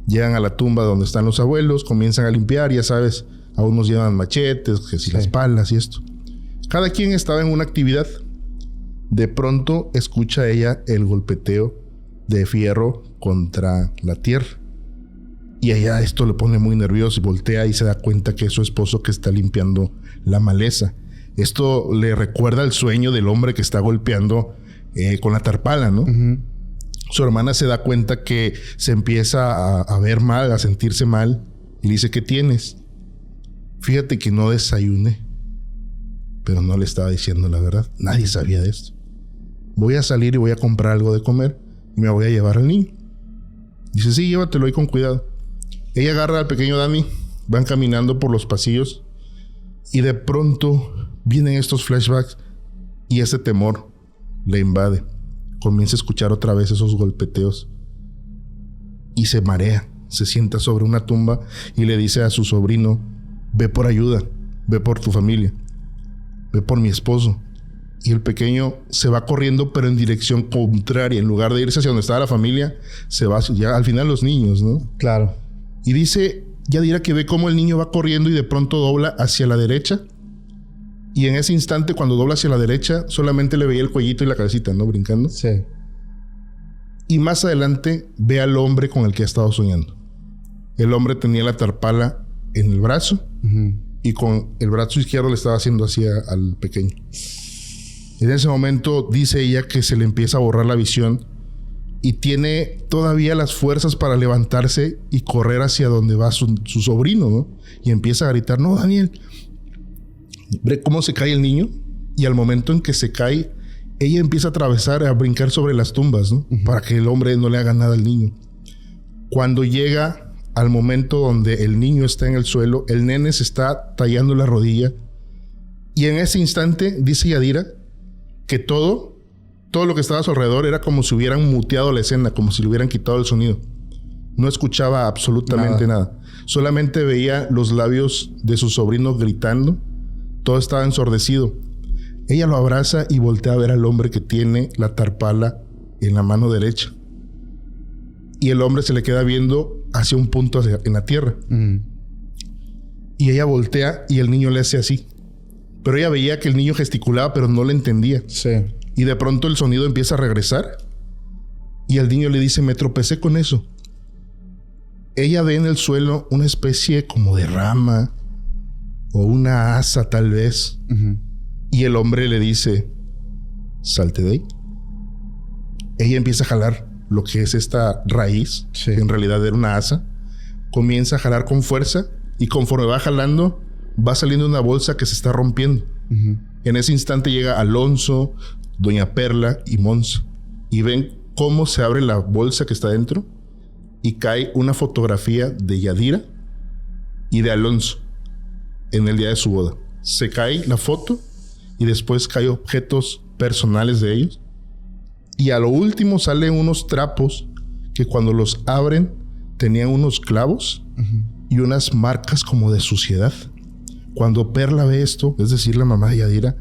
Llegan a la tumba donde están los abuelos, comienzan a limpiar, ya sabes, a unos llevan machetes, que si las palas y esto. Cada quien estaba en una actividad. De pronto escucha ella el golpeteo de fierro contra la tierra. Y ella esto le pone muy nervioso y voltea y se da cuenta que es su esposo que está limpiando la maleza. Esto le recuerda el sueño del hombre que está golpeando con la tarpala, ¿no? Su hermana se da cuenta que se empieza a ver mal, a sentirse mal. Y le dice, ¿qué tienes? Fíjate que no desayuné. Pero no le estaba diciendo la verdad. Nadie sabía de esto. Voy a salir y voy a comprar algo de comer y me voy a llevar al niño. Dice, sí, llévatelo ahí con cuidado. Ella agarra al pequeño Dani, van caminando por los pasillos y de pronto vienen estos flashbacks y ese temor le invade. comienza a escuchar otra vez esos golpeteos y se marea, se sienta sobre una tumba y le dice a su sobrino: ve por ayuda, ve por tu familia, ve por mi esposo. Y el pequeño se va corriendo, pero en dirección contraria. En lugar de irse hacia donde estaba la familia, se va ya al final los niños, ¿no? Claro. Y dice Yadira que ve cómo el niño va corriendo y de pronto dobla hacia la derecha. Y en ese instante, cuando dobla hacia la derecha, solamente le veía el cuellito y la cabecita, ¿no? Brincando. Sí. Y más adelante ve al hombre con el que ha estado soñando. El hombre tenía la tarpala en el brazo y con el brazo izquierdo le estaba haciendo así al pequeño. En ese momento dice ella que se le empieza a borrar la visión y tiene todavía las fuerzas para levantarse y correr hacia donde va su sobrino, ¿no? Y empieza a gritar: no, Daniel. Ve cómo se cae el niño y al momento en que se cae, ella empieza a atravesar, a brincar sobre las tumbas, ¿no? Para que el hombre no le haga nada al niño. Cuando llega al momento donde el niño está en el suelo, el nene se está tallando la rodilla y en ese instante dice Yadira que todo lo que estaba a su alrededor era como si hubieran muteado la escena, como si le hubieran quitado el sonido. No escuchaba absolutamente nada. Solamente veía los labios de su sobrino gritando. Todo estaba ensordecido. Ella lo abraza y voltea a ver al hombre que tiene la tarpala en la mano derecha. Y el hombre se le queda viendo hacia un punto en la tierra. Y ella voltea y el niño le hace así. Pero ella veía que el niño gesticulaba, pero no le entendía. Sí. Y de pronto el sonido empieza a regresar. Y el niño le dice: me tropecé con eso. Ella ve en el suelo una especie como de rama o una asa tal vez. Y el hombre le dice: salte de ahí. Ella empieza a jalar lo que es esta raíz, que en realidad era una asa. Comienza a jalar con fuerza y conforme va jalando, va saliendo una bolsa que se está rompiendo. En ese instante llega Alonso, Doña Perla y Monse. Y ven cómo se abre la bolsa que está dentro y cae una fotografía de Yadira y de Alonso en el día de su boda. Se cae la foto y después caen objetos personales de ellos. Y a lo último salen unos trapos que cuando los abren tenían unos clavos y unas marcas como de suciedad. Cuando Perla ve esto, es decir, la mamá de Yadira,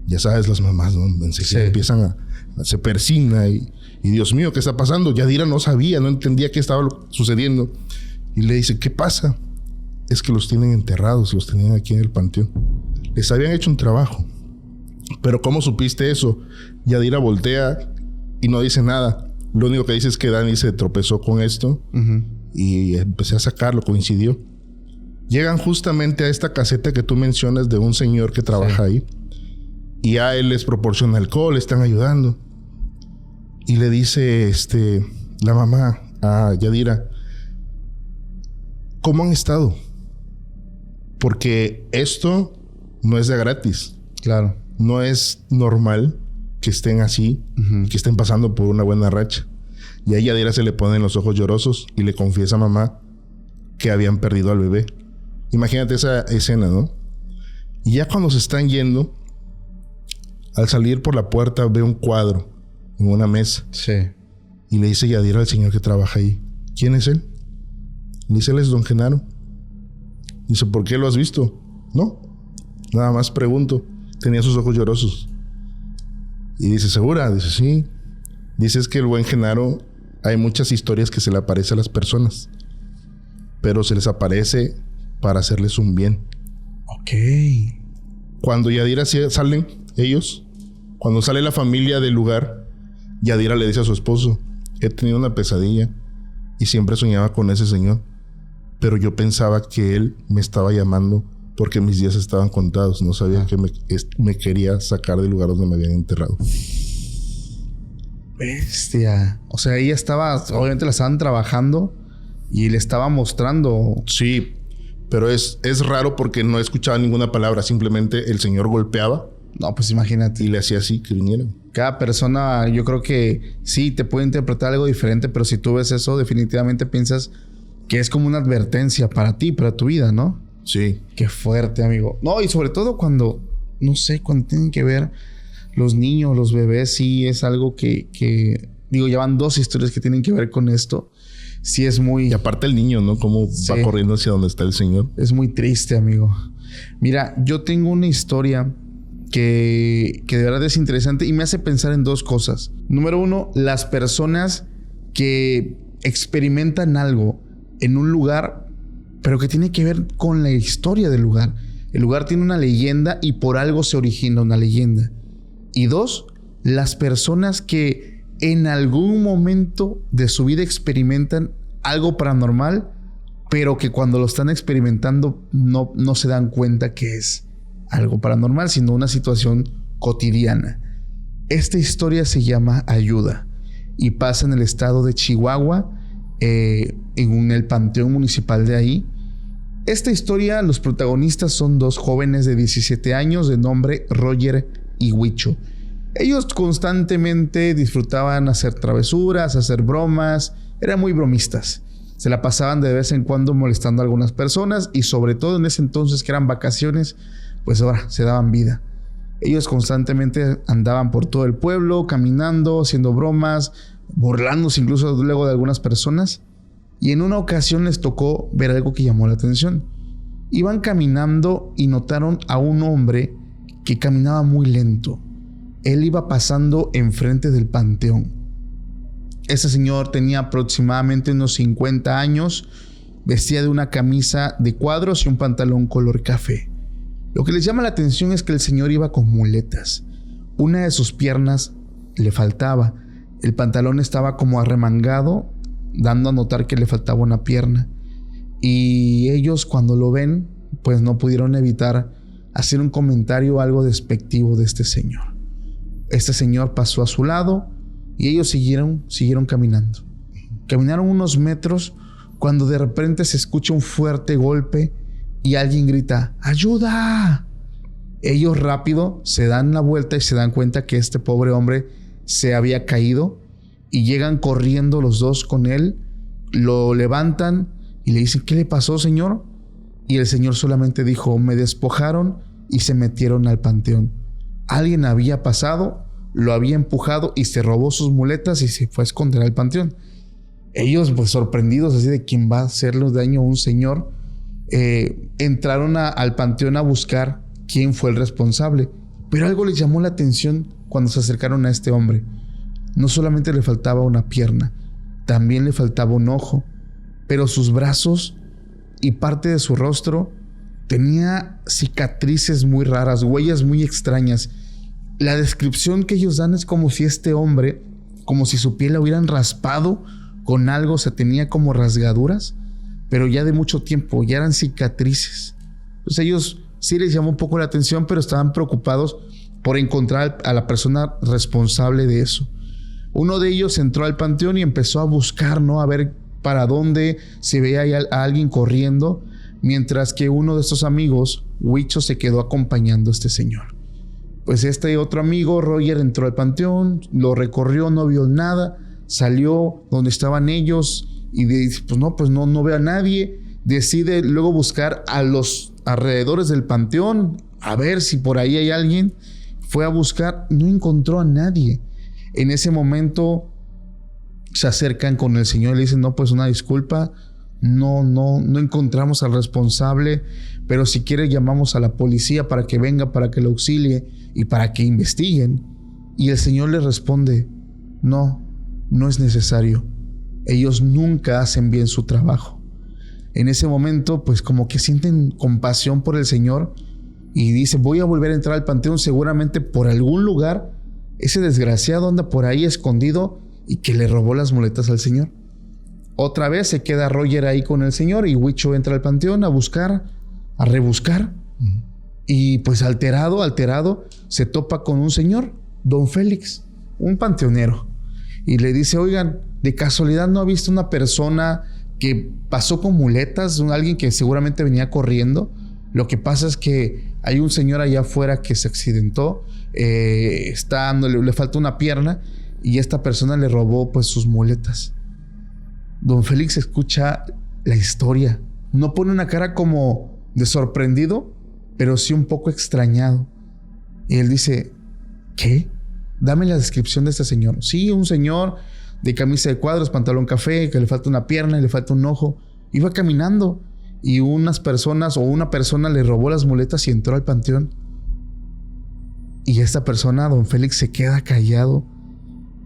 ya sabes, las mamás, ¿no? Enseguida empiezan se persigna y Dios mío, ¿qué está pasando? Yadira no sabía, no entendía qué estaba sucediendo. Y le dice: ¿qué pasa? Es que los tienen enterrados, los tenían aquí en el panteón. Les habían hecho un trabajo. Pero ¿cómo supiste eso? Yadira voltea y no dice nada. Lo único que dice es que Dani se tropezó con esto y empecé a sacarlo, coincidió. Llegan justamente a esta caseta que tú mencionas de un señor que trabaja ahí. Y a él les proporciona alcohol, le están ayudando. Y le dice la mamá a Yadira: ¿cómo han estado? Porque esto no es de gratis. Claro. No es normal que estén así, que estén pasando por una buena racha. Y a Yadira se le ponen los ojos llorosos y le confiesa a mamá que habían perdido al bebé. Imagínate esa escena, ¿no? Y ya cuando se están yendo, al salir por la puerta ve un cuadro en una mesa. Sí. Y le dice Yadira al señor que trabaja ahí: ¿quién es él? Le dice: él es don Genaro. Dice: ¿por qué lo has visto? No, nada más pregunto. Tenía sus ojos llorosos. Y dice: ¿segura? Dice: sí. Dice: es que el buen Genaro, hay muchas historias que se le aparece a las personas, pero se les aparece para hacerles un bien. Ok. Cuando Yadira salen ellos, cuando sale la familia del lugar, Yadira le dice a su esposo: he tenido una pesadilla y siempre soñaba con ese señor, pero yo pensaba que él me estaba llamando porque mis días estaban contados. No sabía que me quería sacar del lugar donde me habían enterrado. Bestia. O sea, ella estaba, obviamente la estaban trabajando y le estaba mostrando. Sí, pero es raro porque no escuchaba ninguna palabra. Simplemente el señor golpeaba. No, pues imagínate. Y le hacía así, que vinieran. Cada persona, yo creo que sí, te puede interpretar algo diferente, pero si tú ves eso, definitivamente piensas que es como una advertencia para ti, para tu vida, ¿no? Sí. Qué fuerte, amigo. No, y sobre todo cuando, no sé, cuando tienen que ver los niños, los bebés, sí es algo que digo, ya van 2 historias que tienen que ver con esto. Sí es muy... Y aparte el niño, ¿no? Cómo va corriendo hacia donde está el Señor. Es muy triste, amigo. Mira, yo tengo una historia que de verdad es interesante y me hace pensar en 2 cosas. Número 1, las personas que experimentan algo en un lugar, pero que tiene que ver con la historia del lugar. El lugar tiene una leyenda y por algo se origina una leyenda. Y 2, las personas que en algún momento de su vida experimentan algo paranormal, pero que cuando lo están experimentando no se dan cuenta que es algo paranormal, sino una situación cotidiana. Esta historia se llama Ayuda y pasa en el estado de Chihuahua, en el panteón municipal de ahí. Esta historia, los protagonistas son 2 jóvenes de 17 años de nombre Roger y Huicho. Ellos constantemente disfrutaban hacer travesuras, hacer bromas, eran muy bromistas. Se la pasaban de vez en cuando molestando a algunas personas y sobre todo en ese entonces que eran vacaciones, pues ahora se daban vida. Ellos constantemente andaban por todo el pueblo, caminando, haciendo bromas, burlándose incluso luego de algunas personas. Y en una ocasión les tocó ver algo que llamó la atención. Iban caminando y notaron a un hombre que caminaba muy lento. Él iba pasando enfrente del panteón. Ese señor tenía aproximadamente unos 50 años, vestía de una camisa de cuadros y un pantalón color café. Lo que les llama la atención es que el señor iba con muletas. Una de sus piernas le faltaba. El pantalón estaba como arremangado, dando a notar que le faltaba una pierna. Y ellos, cuando lo ven, pues no pudieron evitar hacer un comentario algo despectivo de este señor. Este señor pasó a su lado y ellos siguieron caminando. Caminaron unos metros cuando de repente se escucha un fuerte golpe y alguien grita ¡ayuda! Ellos rápido se dan la vuelta y se dan cuenta que este pobre hombre se había caído y llegan corriendo los 2 con él, lo levantan y le dicen ¿qué le pasó, señor? Y el señor solamente dijo me despojaron y se metieron al panteón. Alguien había pasado, lo había empujado y se robó sus muletas y se fue a esconder al panteón. Ellos pues sorprendidos así de quién va a hacerle daño a un señor, entraron al panteón a buscar quién fue el responsable. Pero algo les llamó la atención cuando se acercaron a este hombre. No solamente le faltaba una pierna, también le faltaba un ojo, pero sus brazos y parte de su rostro tenía cicatrices muy raras, huellas muy extrañas. La descripción que ellos dan es como si este hombre, como si su piel la hubieran raspado con algo, o sea, tenía como rasgaduras, pero ya de mucho tiempo, ya eran cicatrices. Entonces ellos sí les llamó un poco la atención, pero estaban preocupados por encontrar a la persona responsable de eso. Uno de ellos entró al panteón y empezó a buscar, ¿no? A ver para dónde se veía a alguien corriendo, mientras que uno de estos amigos, Huicho, se quedó acompañando a este señor. Pues este otro amigo, Roger, entró al panteón, lo recorrió, no vio nada, salió donde estaban ellos y dice, pues no veo a nadie. Decide luego buscar a los alrededores del panteón, a ver si por ahí hay alguien. Fue a buscar, no encontró a nadie. En ese momento se acercan con el señor y le dicen, no, pues una disculpa, no encontramos al responsable, pero si quiere llamamos a la policía para que venga, para que lo auxilie y para que investiguen. Y el señor le responde, no es necesario. Ellos nunca hacen bien su trabajo. En ese momento, pues como que sienten compasión por el señor y dice, voy a volver a entrar al panteón, seguramente por algún lugar ese desgraciado anda por ahí escondido y que le robó las muletas al señor. Otra vez se queda Roger ahí con el señor y Huicho entra al panteón a buscar, a rebuscar. Y pues alterado, se topa con un señor, don Félix, un panteonero. Y le dice, oigan, ¿de casualidad no ha visto una persona que pasó con muletas? Alguien que seguramente venía corriendo. Lo que pasa es que hay un señor allá afuera que se accidentó, le falta una pierna y esta persona le robó pues sus muletas. Don Félix escucha la historia. No pone una cara como de sorprendido, pero sí un poco extrañado. Y él dice, ¿qué? Dame la descripción de este señor. Sí, un señor de camisa de cuadros, pantalón café, que le falta una pierna y le falta un ojo. Iba caminando y una persona le robó las muletas y entró al panteón. Y esta persona, don Félix, se queda callado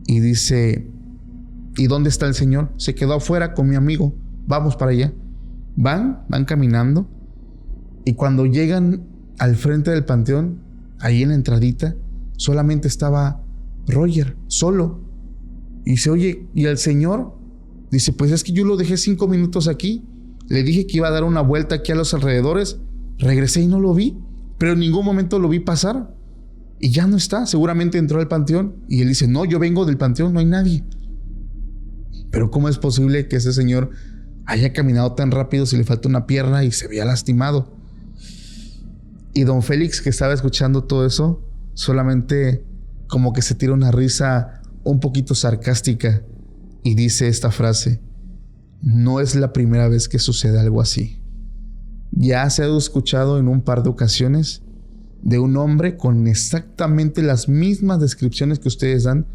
y dice, ¿y dónde está el señor? Se quedó afuera con mi amigo. Vamos para allá. Van caminando y cuando llegan al frente del panteón, ahí en la entradita, solamente estaba Roger, solo. Y dice, oye, ¿y el señor? Dice, pues es que yo lo dejé 5 minutos aquí. Le dije que iba a dar una vuelta aquí a los alrededores. Regresé y no lo vi, pero en ningún momento lo vi pasar. Y ya no está, seguramente entró al panteón. Y él dice, no, yo vengo del panteón, no hay nadie. Pero ¿cómo es posible que ese señor haya caminado tan rápido si le falta una pierna y se veía lastimado? Y don Félix, que estaba escuchando todo eso, solamente como que se tira una risa un poquito sarcástica y dice esta frase: no es la primera vez que sucede algo así. Ya se ha escuchado en un par de ocasiones de un hombre con exactamente las mismas descripciones que ustedes dan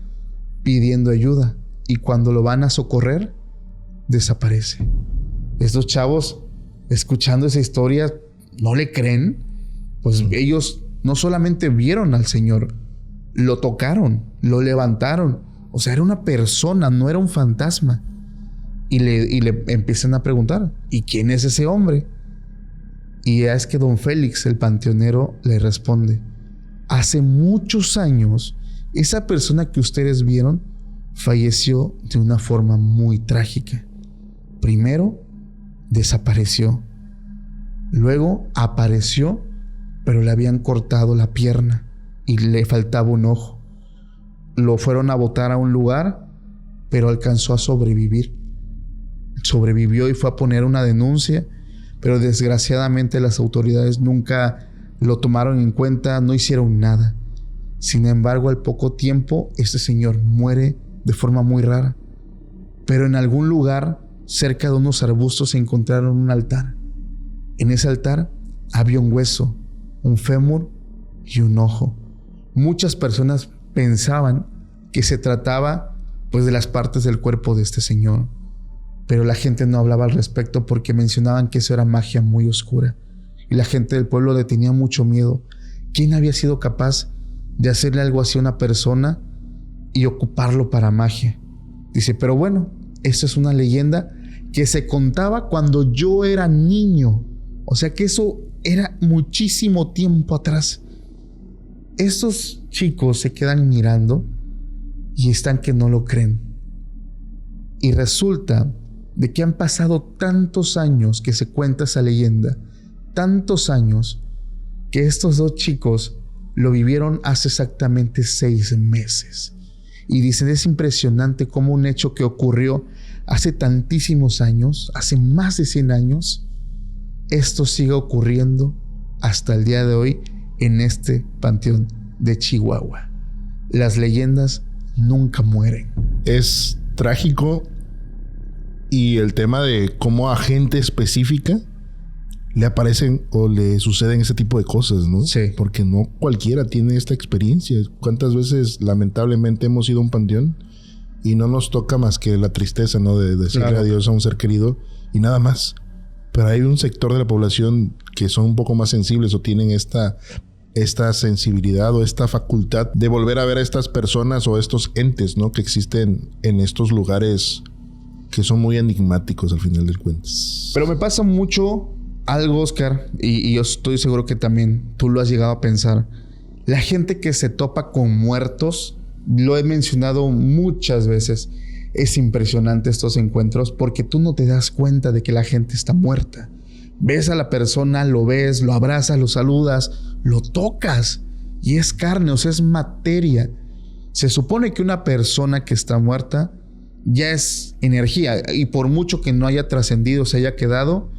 pidiendo ayuda, y cuando lo van a socorrer, desaparece. Estos chavos, escuchando esa historia, no le creen. Pues ellos no solamente vieron al Señor, lo tocaron, lo levantaron. O sea, era una persona, no era un fantasma. Y le empiezan a preguntar, ¿y quién es ese hombre? Y es que don Félix, el panteonero, le responde: hace muchos años, esa persona que ustedes vieron falleció de una forma muy trágica. Primero, desapareció. Luego apareció, pero le habían cortado la pierna y le faltaba un ojo. Lo fueron a botar a un lugar, pero alcanzó a sobrevivir. Sobrevivió y fue a poner una denuncia, pero desgraciadamente las autoridades nunca lo tomaron en cuenta, no hicieron nada. Sin embargo, al poco tiempo, este señor muere de forma muy rara. Pero en algún lugar, cerca de unos arbustos, se encontraron un altar. En ese altar había un hueso, un fémur y un ojo. Muchas personas pensaban que se trataba pues de las partes del cuerpo de este señor, pero la gente no hablaba al respecto porque mencionaban que eso era magia muy oscura, y la gente del pueblo le tenía mucho miedo. ¿Quién había sido capaz de hacerle algo así a una persona y ocuparlo para magia? Dice, pero bueno, esto es una leyenda que se contaba cuando yo era niño. O sea que eso era muchísimo tiempo atrás. Estos chicos se quedan mirando y están que no lo creen. Y resulta de que han pasado tantos años que se cuenta esa leyenda, tantos años, que estos dos chicos lo vivieron hace exactamente 6 meses. Y dicen, es impresionante cómo un hecho que ocurrió hace tantísimos años, hace más de 100 años, esto sigue ocurriendo hasta el día de hoy en este panteón de Chihuahua. Las leyendas nunca mueren. Es trágico, y el tema de cómo a gente específica le aparecen o le suceden ese tipo de cosas, ¿no? Sí. Porque no cualquiera tiene esta experiencia. ¿Cuántas veces lamentablemente hemos ido a un panteón y no nos toca más que la tristeza, ¿no? De decirle adiós a un ser querido y nada más? Pero hay un sector de la población que son un poco más sensibles o tienen esta sensibilidad o esta facultad de volver a ver a estas personas o estos entes, ¿no? Que existen en estos lugares que son muy enigmáticos al final del cuentas. Pero me pasa mucho algo, Oscar, y yo estoy seguro que también tú lo has llegado a pensar. La gente que se topa con muertos, lo he mencionado muchas veces, es impresionante estos encuentros porque tú no te das cuenta de que la gente está muerta. Ves a la persona, lo ves, lo abrazas, lo saludas, lo tocas y es carne, o sea, es materia. Se supone que una persona que está muerta ya es energía, y por mucho que no haya trascendido, se haya quedado,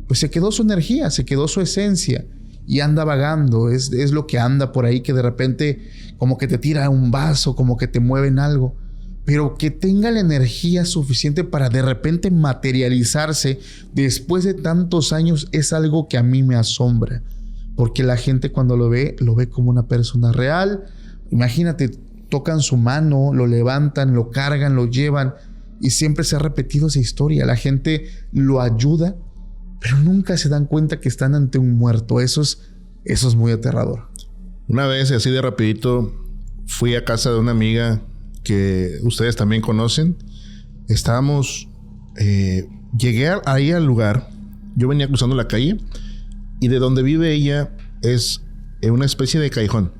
pues se quedó su energía, se quedó su esencia y anda vagando. Es lo que anda por ahí, que de repente como que te tira un vaso, como que te mueven algo, pero que tenga la energía suficiente para de repente materializarse después de tantos años es algo que a mí me asombra, porque la gente cuando lo ve como una persona real, Imagínate, tocan su mano, lo levantan, lo cargan, lo llevan. Y siempre se ha repetido esa historia. La gente lo ayuda, pero nunca se dan cuenta que están ante un muerto. Eso es muy aterrador. Una vez, así de rapidito, fui a casa de una amiga que ustedes también conocen. Estábamos... llegué ahí al lugar. Yo venía cruzando la calle. Y de donde vive ella es una especie de callejón.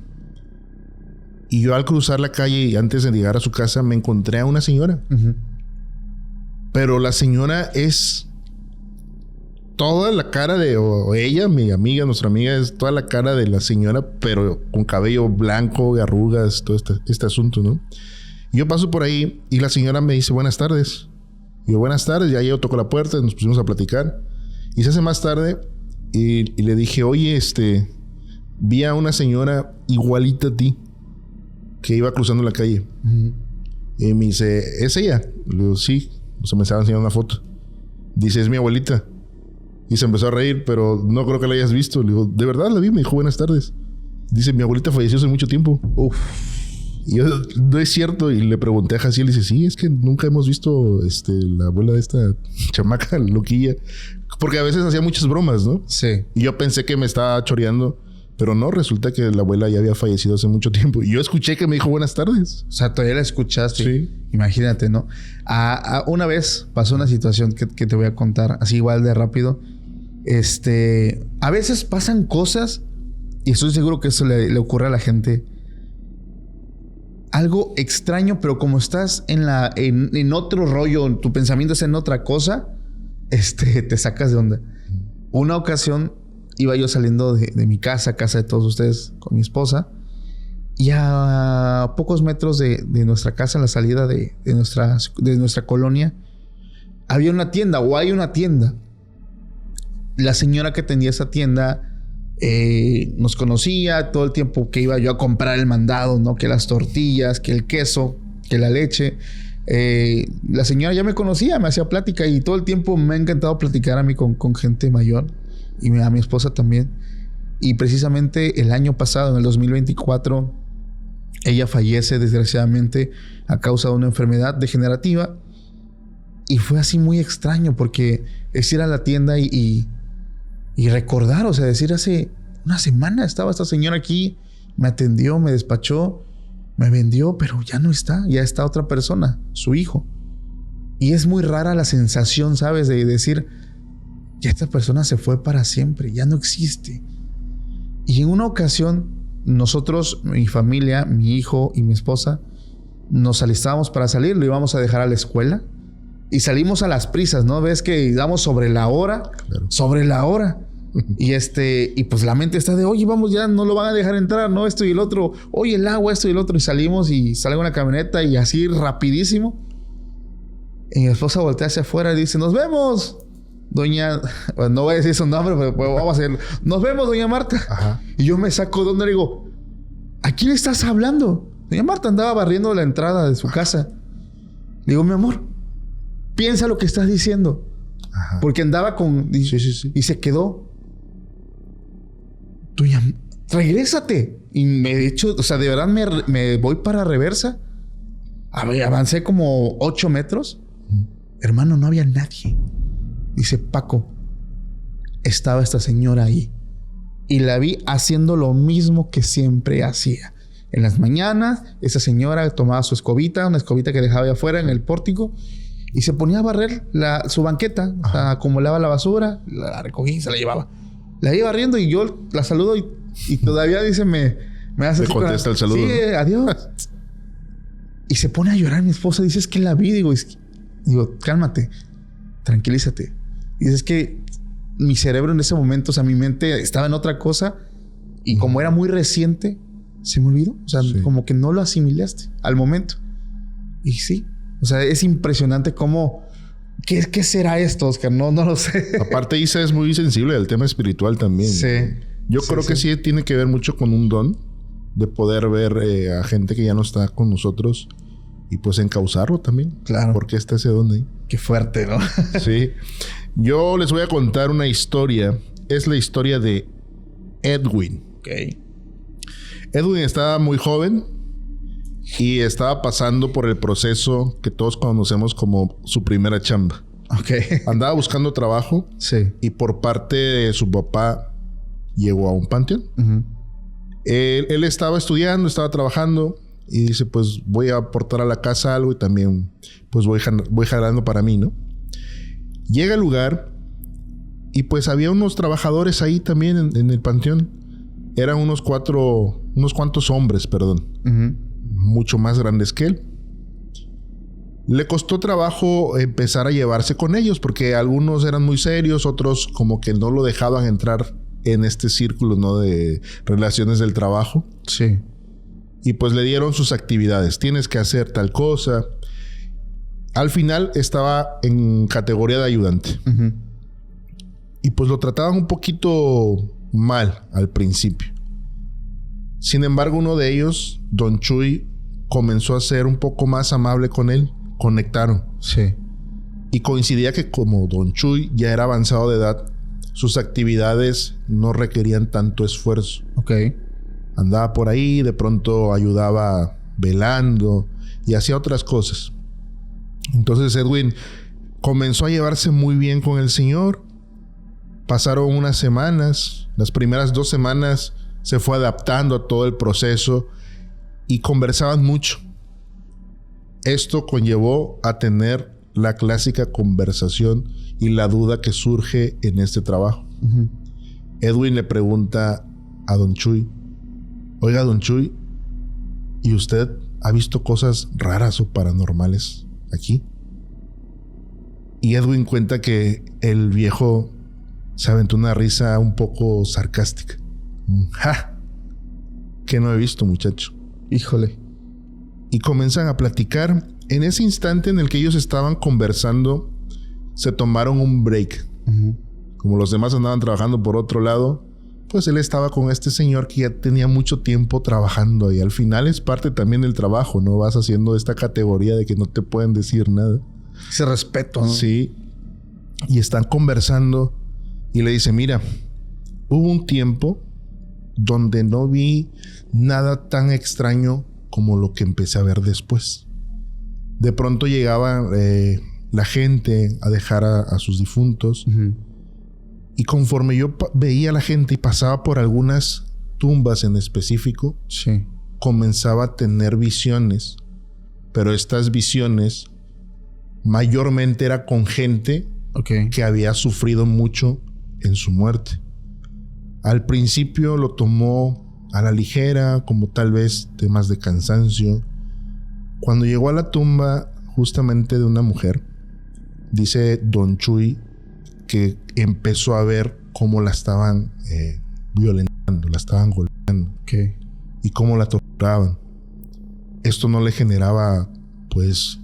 Y yo al cruzar la calle y antes de llegar a su casa me encontré a una señora. Uh-huh. Pero la señora es toda la cara de... O ella, mi amiga, nuestra amiga, es toda la cara de la señora, pero con cabello blanco, arrugas, todo este asunto, ¿no? Y yo paso por ahí y la señora me dice buenas tardes. Y yo, buenas tardes. Ya yo toco la puerta, nos pusimos a platicar. Y se hace más tarde y le dije, oye, vi a una señora igualita a ti que iba cruzando la calle. Uh-huh. Y me dice, ¿es ella? Le digo, sí. O sea, me estaba enseñando una foto. Dice, es mi abuelita. Y se empezó a reír, pero no creo que la hayas visto. Le digo, ¿de verdad la vi? Me dijo, buenas tardes. Dice, mi abuelita falleció hace mucho tiempo. Uf. Y yo, no es cierto. Y le pregunté a Jaciel, y dice, sí, es que nunca hemos visto la abuela de esta chamaca loquilla. Porque a veces hacía muchas bromas, ¿no? Sí. Y yo pensé que me estaba choreando. Pero no, resulta que la abuela ya había fallecido hace mucho tiempo. Y yo escuché que me dijo buenas tardes. O sea, todavía la escuchaste. Sí. Imagínate, ¿no? Una vez pasó una situación que te voy a contar, así igual de rápido. A veces pasan cosas, y estoy seguro que eso le ocurre a la gente. Algo extraño, pero como estás en otro rollo, tu pensamiento es en otra cosa, te sacas de onda. Una ocasión iba yo saliendo de mi casa de todos ustedes, con mi esposa. Y a pocos metros de nuestra casa, en la salida de nuestra colonia, había una tienda, o hay una tienda. La señora que tenía esa tienda nos conocía todo el tiempo que iba yo a comprar el mandado, ¿no? Que las tortillas, que el queso, que la leche. La señora ya me conocía, me hacía plática, y todo el tiempo me ha encantado platicar a mí con gente mayor. Y a mi esposa también. Y precisamente el año pasado, en el 2024, ella fallece desgraciadamente a causa de una enfermedad degenerativa. Y fue así muy extraño, porque es ir a la tienda y recordar, o sea, decir, hace una semana estaba esta señora aquí, me atendió, me despachó, me vendió, pero ya no está, ya está otra persona, su hijo. Y es muy rara la sensación, ¿sabes? De decir, ya esta persona se fue para siempre, ya no existe. Y en una ocasión, nosotros, mi familia, mi hijo y mi esposa, nos alistábamos para salir, lo íbamos a dejar a la escuela y salimos a las prisas, ¿no? Ves que íbamos sobre la hora, claro. Sobre la hora. Y pues la mente está de, oye, vamos, ya no lo van a dejar entrar, ¿no? Esto y el otro, oye, el agua, esto y el otro. Y salimos y sale una camioneta y así rapidísimo. Y mi esposa voltea hacia afuera y dice, nos vemos. Doña, bueno, no voy a decir su nombre, pero vamos a hacerlo. Nos vemos, doña Marta. Ajá. Y yo me saco de donde le digo, ¿a quién estás hablando? Doña Marta andaba barriendo la entrada de su casa. Le digo, mi amor, piensa lo que estás diciendo. Ajá. Porque andaba con... Sí. Y se quedó. Doña, regrésate. Y me he dicho, o sea, de verdad me voy para reversa. Avancé como 8 metros. Hermano, no había nadie. Dice, Paco, estaba esta señora ahí. Y la vi haciendo lo mismo que siempre hacía. En las mañanas, esa señora tomaba su escobita, una escobita que dejaba ahí afuera en el pórtico, y se ponía a barrer su banqueta. O sea, acumulaba la basura, la recogía y se la llevaba. La iba barriendo y yo la saludo y todavía dice, me hace... Me contesta el saludo. Sí, ¿no? Adiós. Y se pone a llorar mi esposa. Dice, es que la vi. Digo, cálmate, tranquilízate. Y es que mi cerebro en ese momento, o sea, mi mente estaba en otra cosa. Y como era muy reciente, se me olvidó. O sea, como que no lo asimilaste al momento. Y sí, o sea, es impresionante cómo... ¿Qué será esto, Oscar? No lo sé. Aparte, Isa es muy sensible al tema espiritual también. Sí. Yo creo que sí tiene que ver mucho con un don de poder ver a gente que ya no está con nosotros y pues encauzarlo también. Claro. Porque está ese don ahí. Qué fuerte, ¿no? Sí. Yo les voy a contar una historia. Es la historia de Edwin. Ok. Edwin estaba muy joven. Y estaba pasando por el proceso que todos conocemos como su primera chamba. Ok. Andaba buscando trabajo. Sí. Y por parte de su papá llegó a un panteón. Uh-huh. Él estaba estudiando, estaba trabajando. Y dice, pues voy a aportar a la casa algo y también pues voy jalando para mí, ¿no? Llega al lugar y pues había unos trabajadores ahí también en el panteón. Eran unos cuantos hombres, perdón. Uh-huh. Mucho más grandes que él. Le costó trabajo empezar a llevarse con ellos porque algunos eran muy serios, otros como que no lo dejaban entrar en este círculo, ¿no? De relaciones del trabajo. Sí. Y pues le dieron sus actividades. Tienes que hacer tal cosa. Al final estaba en categoría de ayudante. Uh-huh. Y pues lo trataban un poquito mal al principio. Sin embargo, uno de ellos, Don Chuy, comenzó a ser un poco más amable con él. Conectaron. Sí. Y coincidía que como Don Chuy ya era avanzado de edad, sus actividades no requerían tanto esfuerzo. Ok. Andaba por ahí, de pronto ayudaba velando y hacía otras cosas. Entonces Edwin comenzó a llevarse muy bien con el señor. Pasaron unas semanas. Las primeras 2 semanas se fue adaptando a todo el proceso y conversaban mucho. Esto conllevó a tener la clásica conversación y la duda que surge en este trabajo. Uh-huh. Edwin le pregunta a Don Chuy: oiga, Don Chuy, ¿y usted ha visto cosas raras o paranormales aquí? Y Edwin cuenta que el viejo se aventó una risa un poco sarcástica. ¡Ja! ¿Qué no he visto, muchacho? Híjole. Y comienzan a platicar. En ese instante en el que ellos estaban conversando, se tomaron un break. Uh-huh. Como los demás andaban trabajando por otro lado, pues él estaba con este señor que ya tenía mucho tiempo trabajando. Y al final es parte también del trabajo, ¿no? Vas haciendo esta categoría de que no te pueden decir nada. Ese respeto, ¿no? Sí. Y están conversando y le dice: mira, hubo un tiempo donde no vi nada tan extraño como lo que empecé a ver después. De pronto llegaba la gente a dejar a sus difuntos. Uh-huh. Y conforme yo veía a la gente y pasaba por algunas tumbas en específico, sí, comenzaba a tener visiones. Pero estas visiones mayormente era con gente que había sufrido mucho en su muerte. Al principio lo tomó a la ligera, como tal vez temas de cansancio. Cuando llegó a la tumba justamente de una mujer, dice Don Chuy que empezó a ver cómo la estaban violentando, la estaban golpeando, y cómo la torturaban. Esto no le generaba pues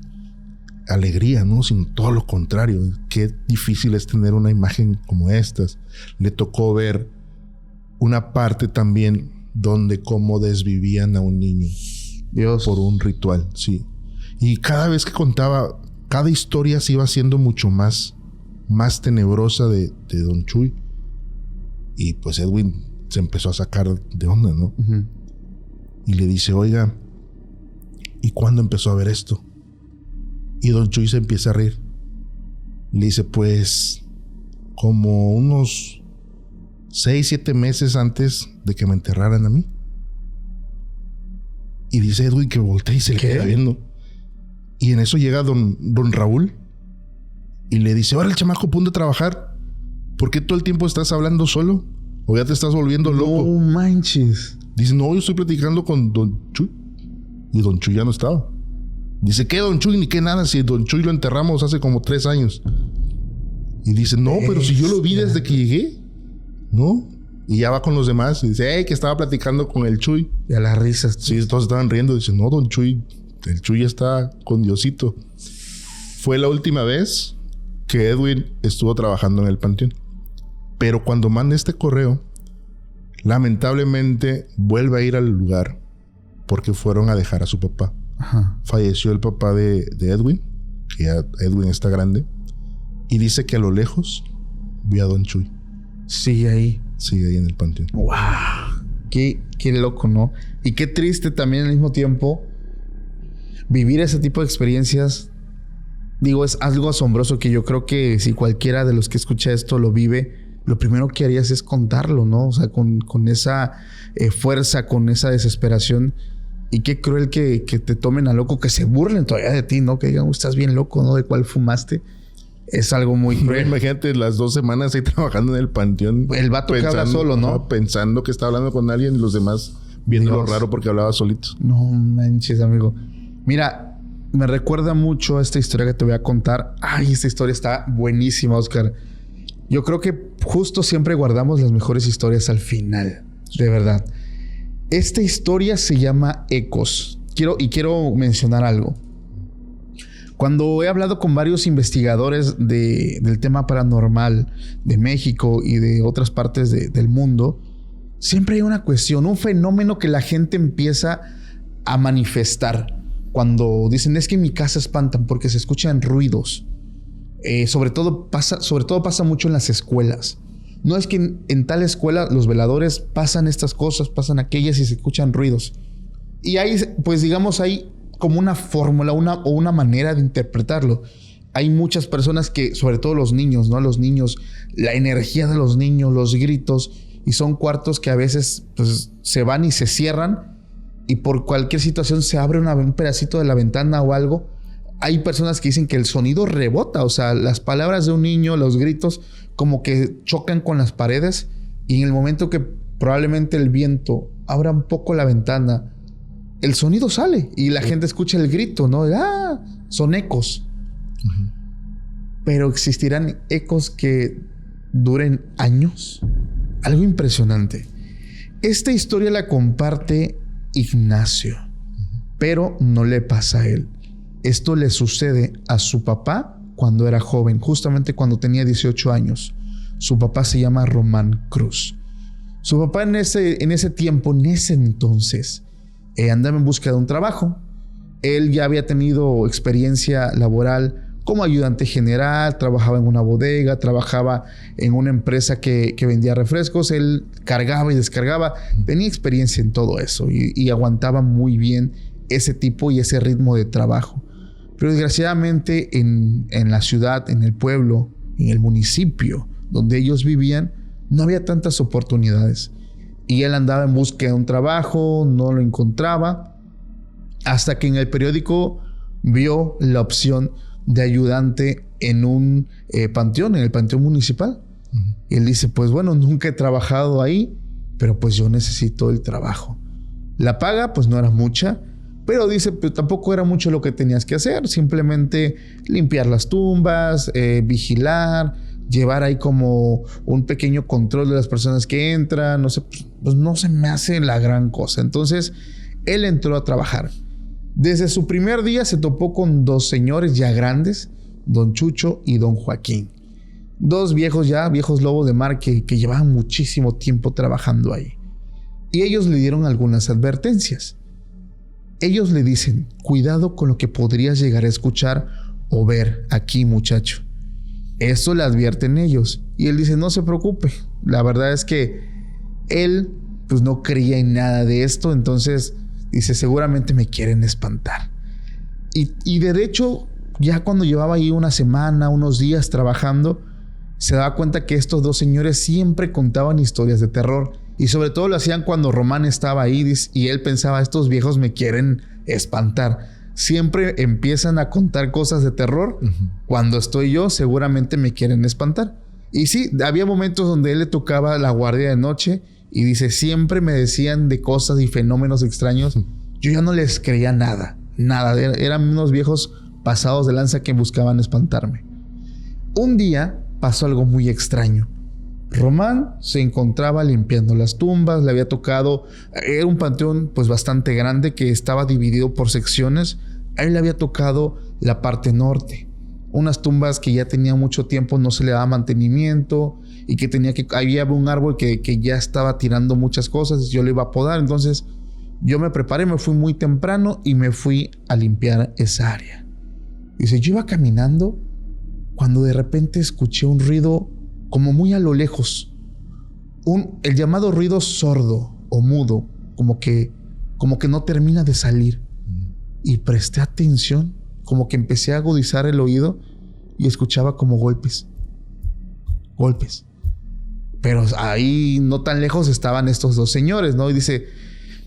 alegría, ¿no? Sino todo lo contrario. Qué difícil es tener una imagen como estas. Le tocó ver una parte también donde cómo desvivían a un niño. Dios. Por un ritual, sí. Y cada vez que contaba, cada historia se iba haciendo mucho más tenebrosa de Don Chuy. Y pues Edwin se empezó a sacar de onda, ¿no? Uh-huh. Y le dice: oiga, ¿y cuándo empezó a ver esto? Y Don Chuy se empieza a reír. Le dice: pues como unos 6-7 meses antes de que me enterraran a mí. Y dice Edwin que voltea y se le queda viendo. Y en eso llega don Raúl y le dice: ahora el chamaco, ponte a trabajar. ¿Por qué todo el tiempo estás hablando solo? ¿O ya te estás volviendo loco? No manches. Dice: no, yo estoy platicando con Don Chuy. Y Don Chuy ya no estaba. Dice: ¿qué Don Chuy? Ni qué nada, si Don Chuy lo enterramos hace como 3 años. Y dice: no, pero si yo lo vi desde que llegué. ¿No? Y ya va con los demás y dice: que estaba platicando con el Chuy. Y a las risas. Sí, todos estaban riendo. Dice: no, Don Chuy, el Chuy está con Diosito. Fue la última vez que Edwin estuvo trabajando en el panteón. Pero cuando manda este correo, lamentablemente vuelve a ir al lugar porque fueron a dejar a su papá. Ajá. Falleció el papá de Edwin, que ya Edwin está grande, y dice que a lo lejos vio a Don Chuy. Sigue ahí en el panteón. ¡Wow! Qué loco, ¿no? Y qué triste también al mismo tiempo vivir ese tipo de experiencias, digo, es algo asombroso que yo creo que si cualquiera de los que escucha esto lo vive, lo primero que harías es contarlo, ¿no? O sea, con esa fuerza, con esa desesperación. Y qué cruel que te tomen a loco, que se burlen todavía de ti, ¿no? Que digan, estás bien loco, ¿no? ¿De cuál fumaste? Es algo muy cruel. Imagínate las 2 semanas ahí trabajando en el panteón. El vato que habla solo, ¿no? Pensando que está hablando con alguien y los demás viéndolo raro porque hablaba solito. No manches, amigo. Mira, me recuerda mucho a esta historia que te voy a contar. Ay, esta historia está buenísima, Oscar. Yo creo que justo siempre guardamos las mejores historias al final. De verdad. Esta historia se llama Ecos. Quiero mencionar algo. Cuando he hablado con varios investigadores del tema paranormal de México y de otras partes del mundo, siempre hay una cuestión, un fenómeno que la gente empieza a manifestar. Cuando dicen, es que en mi casa espantan porque se escuchan ruidos. Sobre todo pasa mucho en las escuelas. No es que en tal escuela los veladores pasan estas cosas, pasan aquellas y se escuchan ruidos. Y hay, pues digamos, hay como una fórmula o una manera de interpretarlo. Hay muchas personas que, sobre todo los niños, ¿no? Los niños, la energía de los niños, los gritos, y son cuartos que a veces pues, se van y se cierran y por cualquier situación se abre un pedacito de la ventana o algo. Hay personas que dicen que el sonido rebota, o sea, las palabras de un niño, los gritos, como que chocan con las paredes y en el momento que probablemente el viento abra un poco la ventana, el sonido sale y la gente escucha el grito, ¿no? ¡Ah! Son ecos. Uh-huh. Pero existirán ecos que duren años. Algo impresionante. Esta historia la comparte Ignacio, pero no le pasa a él. Esto le sucede a su papá cuando era joven, justamente cuando tenía 18 años. Su papá se llama Román Cruz. Su papá en ese entonces, andaba en busca de un trabajo. Él ya había tenido experiencia laboral como ayudante general, trabajaba en una bodega, trabajaba en una empresa que vendía refrescos. Él cargaba y descargaba. Tenía experiencia en todo eso y aguantaba muy bien ese tipo y ese ritmo de trabajo. Pero desgraciadamente en la ciudad, en el pueblo, en el municipio donde ellos vivían, no había tantas oportunidades. Y él andaba en búsqueda de un trabajo, no lo encontraba, hasta que en el periódico vio la opción de ayudante en un panteón, en el panteón municipal. Uh-huh. Y él dice, pues bueno, nunca he trabajado ahí, pero pues yo necesito el trabajo. La paga pues no era mucha, pero dice, pues tampoco era mucho lo que tenías que hacer. Simplemente limpiar las tumbas, vigilar, llevar ahí como un pequeño control de las personas que entran. No sé, pues no se me hace la gran cosa. Entonces, él entró a trabajar. Desde su primer día se topó con 2 señores ya grandes, don Chucho y don Joaquín. 2 viejos lobos de mar que llevaban muchísimo tiempo trabajando ahí. Y ellos le dieron algunas advertencias. Ellos le dicen, cuidado con lo que podrías llegar a escuchar o ver aquí, muchacho. Eso le advierten ellos. Y él dice, no se preocupe. La verdad es que él pues no creía en nada de esto. Entonces dice, seguramente me quieren espantar. Y de hecho, ya cuando llevaba ahí una semana, unos días trabajando, se daba cuenta que estos 2 señores siempre contaban historias de terror. Y sobre todo lo hacían cuando Román estaba ahí y él pensaba, estos viejos me quieren espantar. Siempre empiezan a contar cosas de terror. Uh-huh. Cuando estoy yo, seguramente me quieren espantar. Y sí, había momentos donde él le tocaba la guardia de noche y dice, siempre me decían de cosas y fenómenos extraños. Yo ya no les creía nada. Eran unos viejos pasados de lanza que buscaban espantarme. Un día pasó algo muy extraño. Román se encontraba limpiando las tumbas, le había tocado, era un panteón pues bastante grande que estaba dividido por secciones. A él le había tocado la parte norte, unas tumbas que ya tenía mucho tiempo, no se le daba mantenimiento y que había un árbol que ya estaba tirando muchas cosas. Yo le iba a podar, entonces yo me preparé, me fui muy temprano y me fui a limpiar esa área. Dice, yo iba caminando cuando de repente escuché un ruido como muy a lo lejos, el llamado ruido sordo o mudo, como que no termina de salir. Y presté atención, como que empecé a agudizar el oído y escuchaba como golpes. Golpes. Pero ahí no tan lejos estaban estos dos señores, ¿no? Y dice,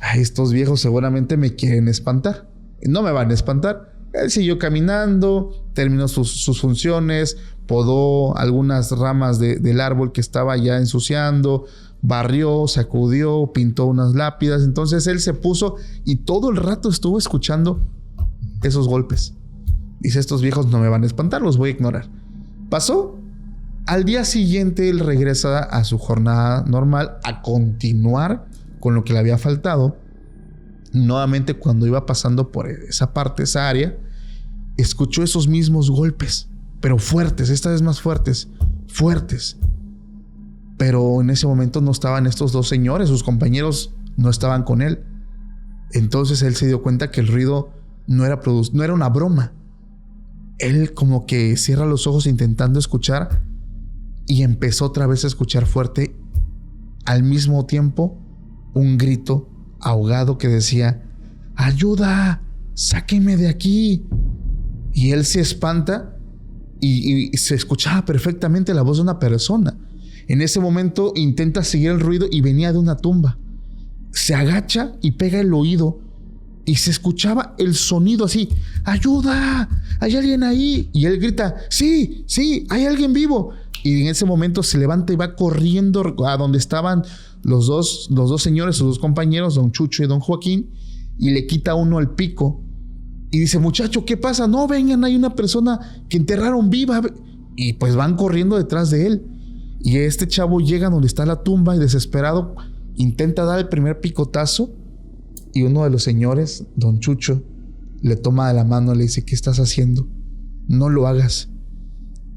ay, estos viejos seguramente me quieren espantar. No me van a espantar. Él siguió caminando, terminó sus funciones, podó algunas ramas del árbol que estaba ya ensuciando, barrió, sacudió, pintó unas lápidas. Entonces él se puso y todo el rato estuvo escuchando esos golpes. Dice, estos viejos no me van a espantar, los voy a ignorar. Pasó. Al día siguiente él regresa a su jornada normal a continuar con lo que le había faltado. Nuevamente, cuando iba pasando por esa parte, esa área, escuchó esos mismos golpes, pero fuertes, esta vez más fuertes. Pero en ese momento no estaban estos dos señores, sus compañeros no estaban con él. Entonces él se dio cuenta que el ruido no era una broma. Él como que cierra los ojos intentando escuchar y empezó otra vez a escuchar fuerte, al mismo tiempo, un grito ahogado que decía, ¡ayuda! ¡Sáquenme de aquí! Y él se espanta y se escuchaba perfectamente la voz de una persona. En ese momento intenta seguir el ruido y venía de una tumba. Se agacha y pega el oído y se escuchaba el sonido así, ¡ayuda! ¡Hay alguien ahí! Y él grita, ¡sí! ¡Hay alguien vivo! Y en ese momento se levanta y va corriendo a donde estaban los dos señores, sus dos compañeros, don Chucho y don Joaquín, y le quita uno el pico. Y dice, muchacho, ¿qué pasa? No, vengan, hay una persona que enterraron viva. Y pues van corriendo detrás de él. Y este chavo llega donde está la tumba y desesperado intenta dar el primer picotazo. Y uno de los señores, don Chucho, le toma de la mano y le dice, ¿qué estás haciendo? No lo hagas.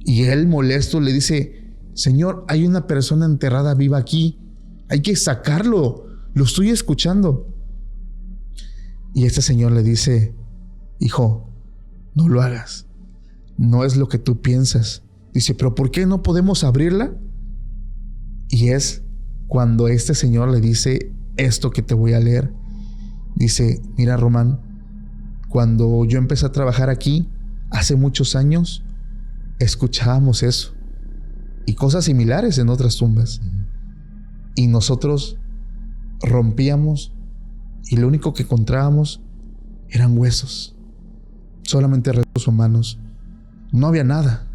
Y él, molesto, le dice, señor, hay una persona enterrada viva aquí. Hay que sacarlo. Lo estoy escuchando. Y este señor le dice, hijo, no lo hagas. No es lo que tú piensas. Dice, ¿pero por qué no podemos abrirla? Y es cuando este señor le dice esto que te voy a leer. Dice, mira, Román, cuando yo empecé a trabajar aquí, hace muchos años, escuchábamos eso y cosas similares en otras tumbas. Y nosotros rompíamos y lo único que encontrábamos eran huesos, solamente restos humanos. No había nada.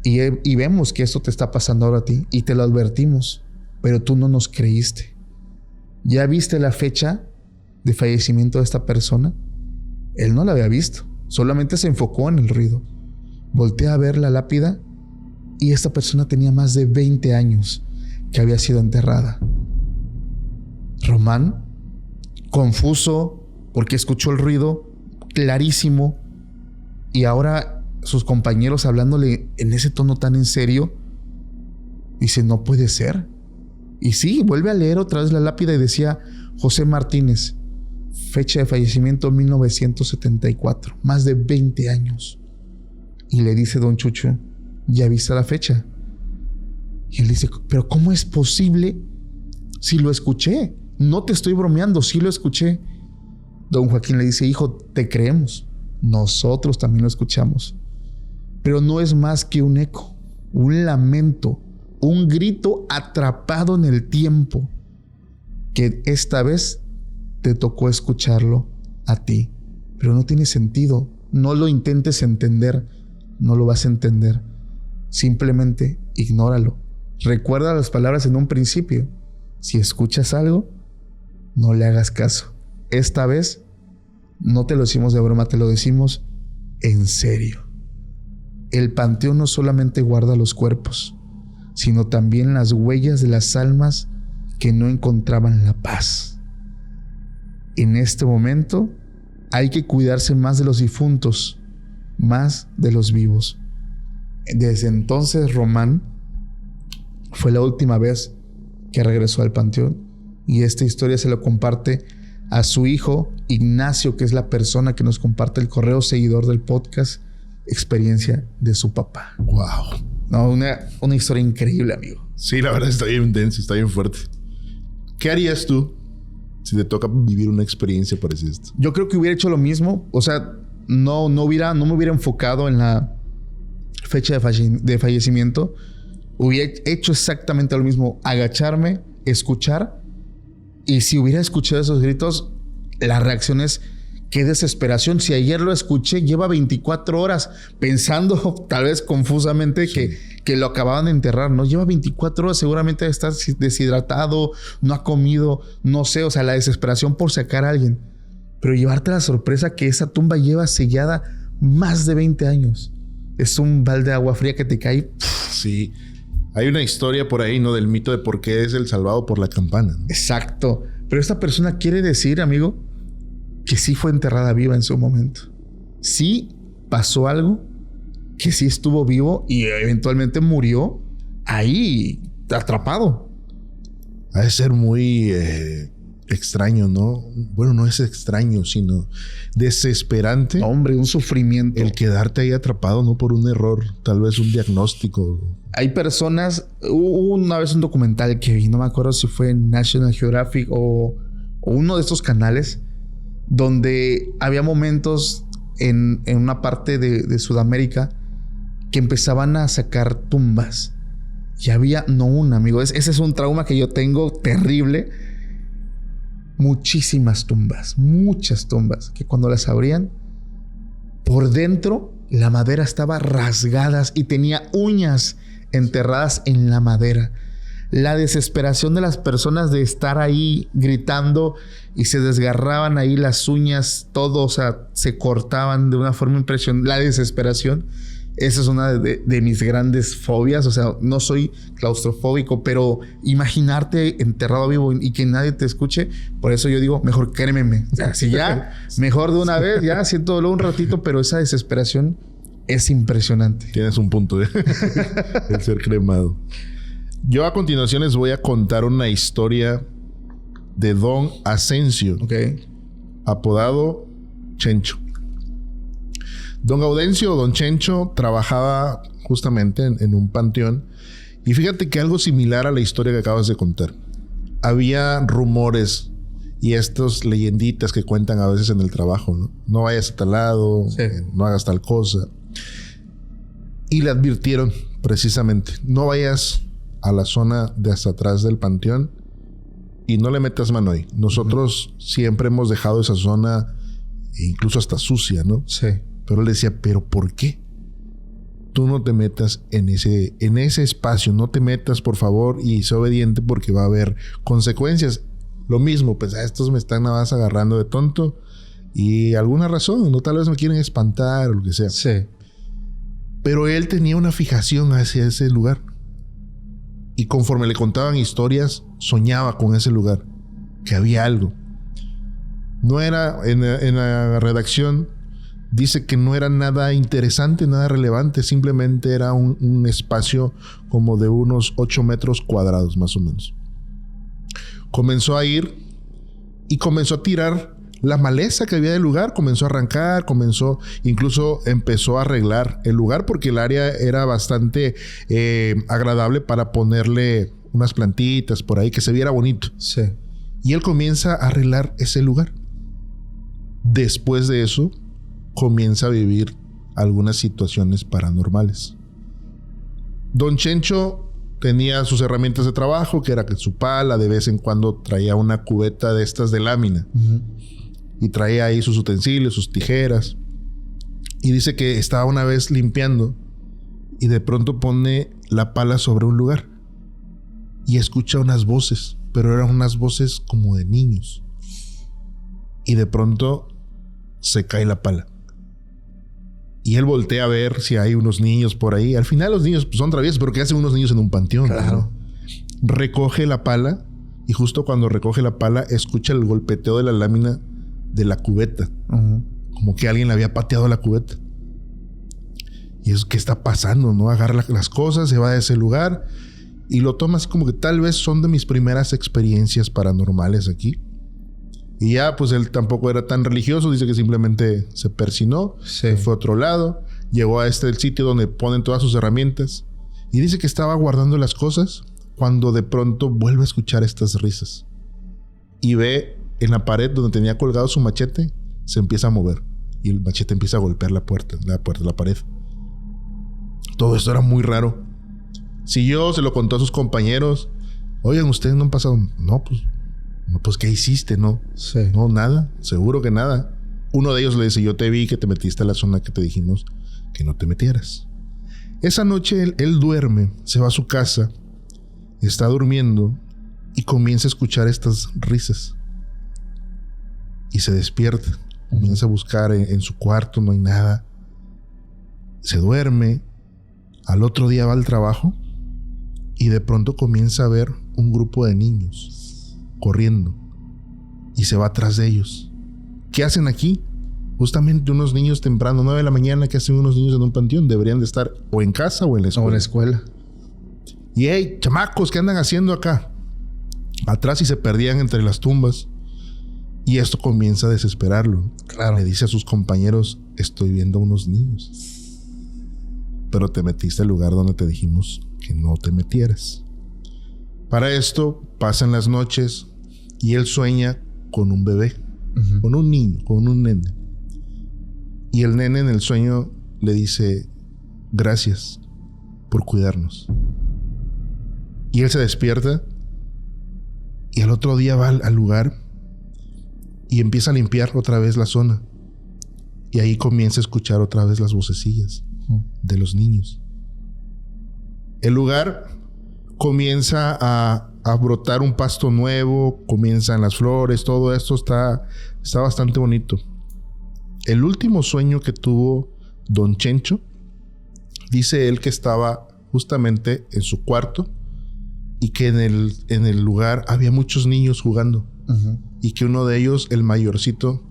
Y vemos que esto te está pasando ahora a ti y te lo advertimos, pero tú no nos creíste. ¿Ya viste la fecha de fallecimiento de esta persona? Él no la había visto, solamente se enfocó en el ruido. Voltea a ver la lápida y esta persona tenía más de 20 años que había sido enterrada. Román, confuso porque escuchó el ruido clarísimo y ahora sus compañeros hablándole en ese tono tan en serio, dice, no puede ser. Y sí, vuelve a leer otra vez la lápida y decía, José Martínez, fecha de fallecimiento 1974, más de 20 años. Y le dice don Chucho, ¿ya viste la fecha? Y él dice, pero ¿cómo es posible si lo escuché? No te estoy bromeando, sí lo escuché. Don Joaquín le dice, hijo, te creemos. Nosotros también lo escuchamos. Pero no es más que un eco, un lamento, un grito atrapado en el tiempo, que esta vez te tocó escucharlo a ti. Pero no tiene sentido. No lo intentes entender. No lo vas a entender. Simplemente ignóralo. Recuerda las palabras en un principio. Si escuchas algo, no le hagas caso. Esta vez no te lo decimos de broma, te lo decimos en serio. El panteón no solamente guarda los cuerpos, sino también las huellas de las almas que no encontraban la paz. En este momento hay que cuidarse más de los difuntos, más de los vivos. Desde entonces Román fue la última vez que regresó al panteón y esta historia se lo comparte a su hijo Ignacio, que es la persona que nos comparte el correo, seguidor del podcast, experiencia de su papá. Wow. No, una historia increíble, amigo. Sí, la verdad está bien denso, está bien fuerte. ¿Qué harías tú si te toca vivir una experiencia parecida a esto? Yo creo que hubiera hecho lo mismo. O sea, no me hubiera enfocado en la fecha de fallecimiento. Hubiera hecho exactamente lo mismo. Agacharme, escuchar. Y si hubiera escuchado esos gritos, la reacción es... Qué desesperación. Si ayer lo escuché, lleva 24 horas pensando, tal vez confusamente, sí, que lo acababan de enterrar, ¿no? Lleva 24 horas, seguramente está deshidratado, no ha comido, no sé, o sea, la desesperación por sacar a alguien. Pero llevarte la sorpresa que esa tumba lleva sellada más de 20 años. Es un balde de agua fría que te cae. Sí. Hay una historia por ahí, ¿no? Del mito de por qué es el salvado por la campana, ¿no? Exacto. Pero esta persona quiere decir, amigo, que sí fue enterrada viva en su momento. Sí pasó algo, que sí estuvo vivo y eventualmente murió ahí, atrapado. Ha de ser muy extraño, ¿no? Bueno, no es extraño, sino desesperante. Hombre, un sufrimiento. El quedarte ahí atrapado, no por un error, tal vez un diagnóstico. Hay personas... Hubo una vez un documental que vi, no me acuerdo si fue en National Geographic o uno de estos canales, donde había momentos en una parte de Sudamérica que empezaban a sacar tumbas. Y había, no una, amigo. Ese es un trauma que yo tengo terrible. Muchísimas tumbas, muchas tumbas, que cuando las abrían, por dentro la madera estaba rasgada y tenía uñas enterradas en la madera. La desesperación de las personas de estar ahí gritando y se desgarraban ahí las uñas, todo, o sea, se cortaban de una forma impresionante. La desesperación, esa es una de mis grandes fobias. O sea, no soy claustrofóbico, pero imaginarte enterrado vivo y que nadie te escuche, por eso yo digo, mejor crémeme. O sea, si ya, mejor de una vez, ya siento dolor un ratito, pero esa desesperación es impresionante. Tienes un punto de el ser cremado. Yo a continuación les voy a contar una historia de Don Asensio, apodado Chencho. Don Gaudencio o Don Chencho trabajaba justamente en un panteón. Y fíjate que algo similar a la historia que acabas de contar. Había rumores y estas leyenditas que cuentan a veces en el trabajo, ¿no? No vayas a tal lado, sí, no hagas tal cosa. Y le advirtieron precisamente, no vayas a la zona de hasta atrás del panteón y no le metas mano ahí. Nosotros siempre hemos dejado esa zona incluso hasta sucia, ¿no? Sí. Pero él decía, ¿pero por qué? Tú no te metas en ese espacio, no te metas, por favor, y sé obediente porque va a haber consecuencias. Lo mismo, pues a estos me están nada más agarrando de tonto y alguna razón, no, tal vez me quieren espantar o lo que sea. Sí. Pero él tenía una fijación hacia ese lugar. Y conforme le contaban historias, soñaba con ese lugar, que había algo. No era, en la redacción, dice que no era nada interesante, nada relevante, simplemente era un espacio como de unos 8 metros cuadrados, más o menos. Comenzó a ir y comenzó a tirar la maleza que había del lugar, comenzó a arrancar, incluso empezó a arreglar el lugar porque el área era bastante agradable para ponerle unas plantitas por ahí que se viera bonito. Sí. Y él comienza a arreglar ese lugar. Después de eso, comienza a vivir algunas situaciones paranormales. Don Chencho tenía sus herramientas de trabajo, que era su pala, de vez en cuando traía una cubeta de estas de lámina. Y traía ahí sus utensilios, sus tijeras. Y dice que estaba una vez limpiando y de pronto pone la pala sobre un lugar y escucha unas voces, pero eran unas voces como de niños. Y de pronto se cae la pala. Y él voltea a ver si hay unos niños por ahí. Al final los niños pues, son traviesos, pero ¿qué hacen unos niños en un panteón? Claro. ¿No? Recoge la pala y justo cuando recoge la pala escucha el golpeteo de la lámina de la cubeta. Como que alguien le había pateado la cubeta. Y es, ¿qué está pasando? ¿No? Agarra las cosas, se va de ese lugar y lo toma así como que tal vez son de mis primeras experiencias paranormales aquí. Y ya, pues él tampoco era tan religioso. Dice que simplemente se persinó, se fue a otro lado, llegó a el sitio donde ponen todas sus herramientas y dice que estaba guardando las cosas cuando de pronto vuelve a escuchar estas risas y ve en la pared donde tenía colgado su machete se empieza a mover. Y el machete empieza a golpear la pared. Todo esto era muy raro. Siguió, se lo contó a sus compañeros. Oigan, ¿ustedes no han pasado? No, pues, ¿qué hiciste? No. Sí. No, nada. Seguro que nada. Uno de ellos le dice, yo te vi que te metiste a la zona que te dijimos que no te metieras. Esa noche él duerme, se va a su casa, está durmiendo y comienza a escuchar estas risas. Y se despierta. Comienza a buscar en su cuarto, no hay nada. Se duerme. Al otro día va al trabajo y de pronto comienza a ver un grupo de niños corriendo y se va atrás de ellos. ¿Qué hacen aquí? Justamente unos niños temprano, 9 de la mañana, ¿qué hacen unos niños en un panteón? Deberían de estar o en casa o en la escuela. O en la escuela. Y hey, chamacos, ¿qué andan haciendo acá? Atrás y se perdían entre las tumbas. Y esto comienza a desesperarlo. Claro. Le dice a sus compañeros, estoy viendo a unos niños. Pero te metiste al lugar donde te dijimos que no te metieras. Para esto pasan las noches y él sueña con un bebé, con un niño, con un nene. Y el nene en el sueño le dice, gracias por cuidarnos. Y él se despierta y al otro día va al lugar y empieza a limpiar otra vez la zona. Y ahí comienza a escuchar otra vez las vocecillas de los niños. El lugar comienza a brotar un pasto nuevo, comienzan las flores, todo esto está bastante bonito. El último sueño que tuvo Don Chencho, dice él que estaba justamente en su cuarto y que en el lugar había muchos niños jugando. Y que uno de ellos, el mayorcito,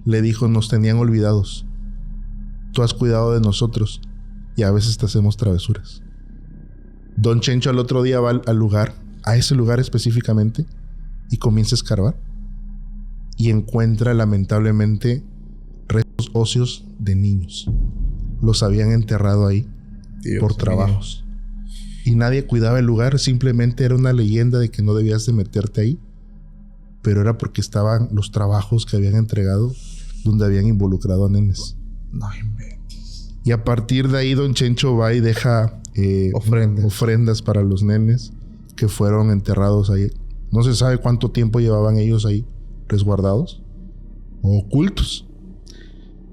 le dijo, nos tenían olvidados. Tú has cuidado de nosotros y a veces te hacemos travesuras. Don Chencho al otro día va al lugar, a ese lugar específicamente, y comienza a escarbar. Y encuentra lamentablemente restos óseos de niños. Los habían enterrado ahí por trabajos. Y nadie cuidaba el lugar, simplemente era una leyenda de que no debías de meterte ahí. Pero era porque estaban los trabajos que habían entregado donde habían involucrado a nenes. No inventes. Y a partir de ahí Don Chencho va y deja ofrendas para los nenes que fueron enterrados ahí. No se sabe cuánto tiempo llevaban ellos ahí resguardados o ocultos.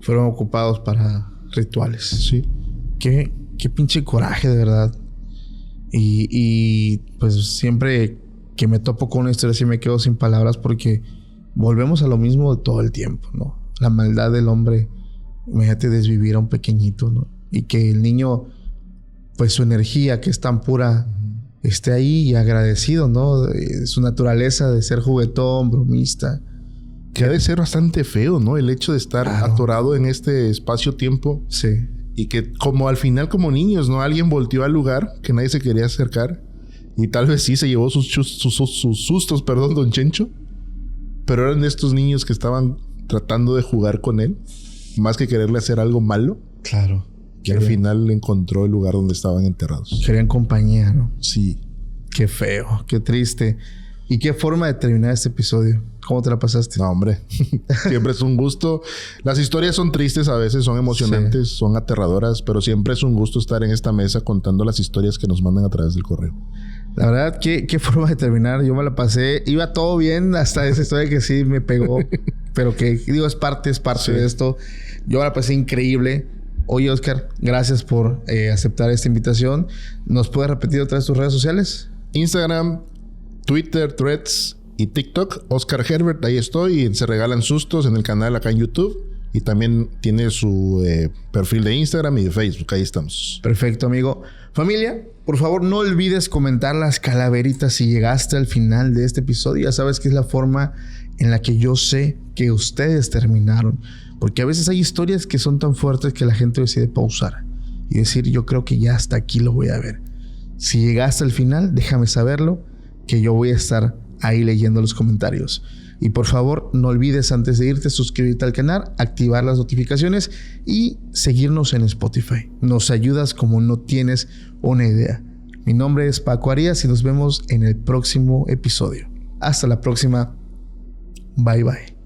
Fueron ocupados para rituales. Sí. Qué pinche coraje, de verdad. Y pues siempre que me topo con una historia así me quedo sin palabras porque volvemos a lo mismo de todo el tiempo, ¿no? La maldad del hombre, imagínate desvivir a un pequeñito, ¿no? Y que el niño, pues su energía que es tan pura, esté ahí y agradecido, ¿no? Su naturaleza de ser juguetón, bromista. Que ha de ser bastante feo, ¿no? El hecho de estar atorado en este espacio-tiempo. Sí. Y que como al final como niños, ¿no? Alguien volteó al lugar que nadie se quería acercar. Y tal vez sí se llevó sus sustos, Don Chencho. Pero eran de estos niños que estaban tratando de jugar con él. Más que quererle hacer algo malo. Claro. Que al final le encontró el lugar donde estaban enterrados. Querían compañía, ¿no? Sí. Qué feo, qué triste. ¿Y qué forma de terminar este episodio? ¿Cómo te la pasaste? No, hombre. Siempre es un gusto. Las historias son tristes a veces, son emocionantes, son aterradoras. Pero siempre es un gusto estar en esta mesa contando las historias que nos mandan a través del correo. La verdad, qué forma de terminar. Yo me la pasé. Iba todo bien hasta esa historia que sí me pegó. Pero que, digo, es parte de esto. Yo me la pasé increíble. Oye, Oscar, gracias por aceptar esta invitación. ¿Nos puedes repetir otra vez tus redes sociales? Instagram, Twitter, Threads y TikTok. Oscar Herbert, ahí estoy. Y se regalan sustos en el canal acá en YouTube. Y también tiene su perfil de Instagram y de Facebook. Ahí estamos. Perfecto, amigo. Familia, por favor, no olvides comentar las calaveritas si llegaste al final de este episodio. Ya sabes que es la forma en la que yo sé que ustedes terminaron. Porque a veces hay historias que son tan fuertes que la gente decide pausar y decir, yo creo que ya hasta aquí lo voy a ver. Si llegaste al final, déjame saberlo, que yo voy a estar ahí leyendo los comentarios. Y por favor, no olvides antes de irte suscribirte al canal, activar las notificaciones y seguirnos en Spotify. Nos ayudas como no tienes una idea. Mi nombre es Paco Arias y nos vemos en el próximo episodio. Hasta la próxima. Bye bye.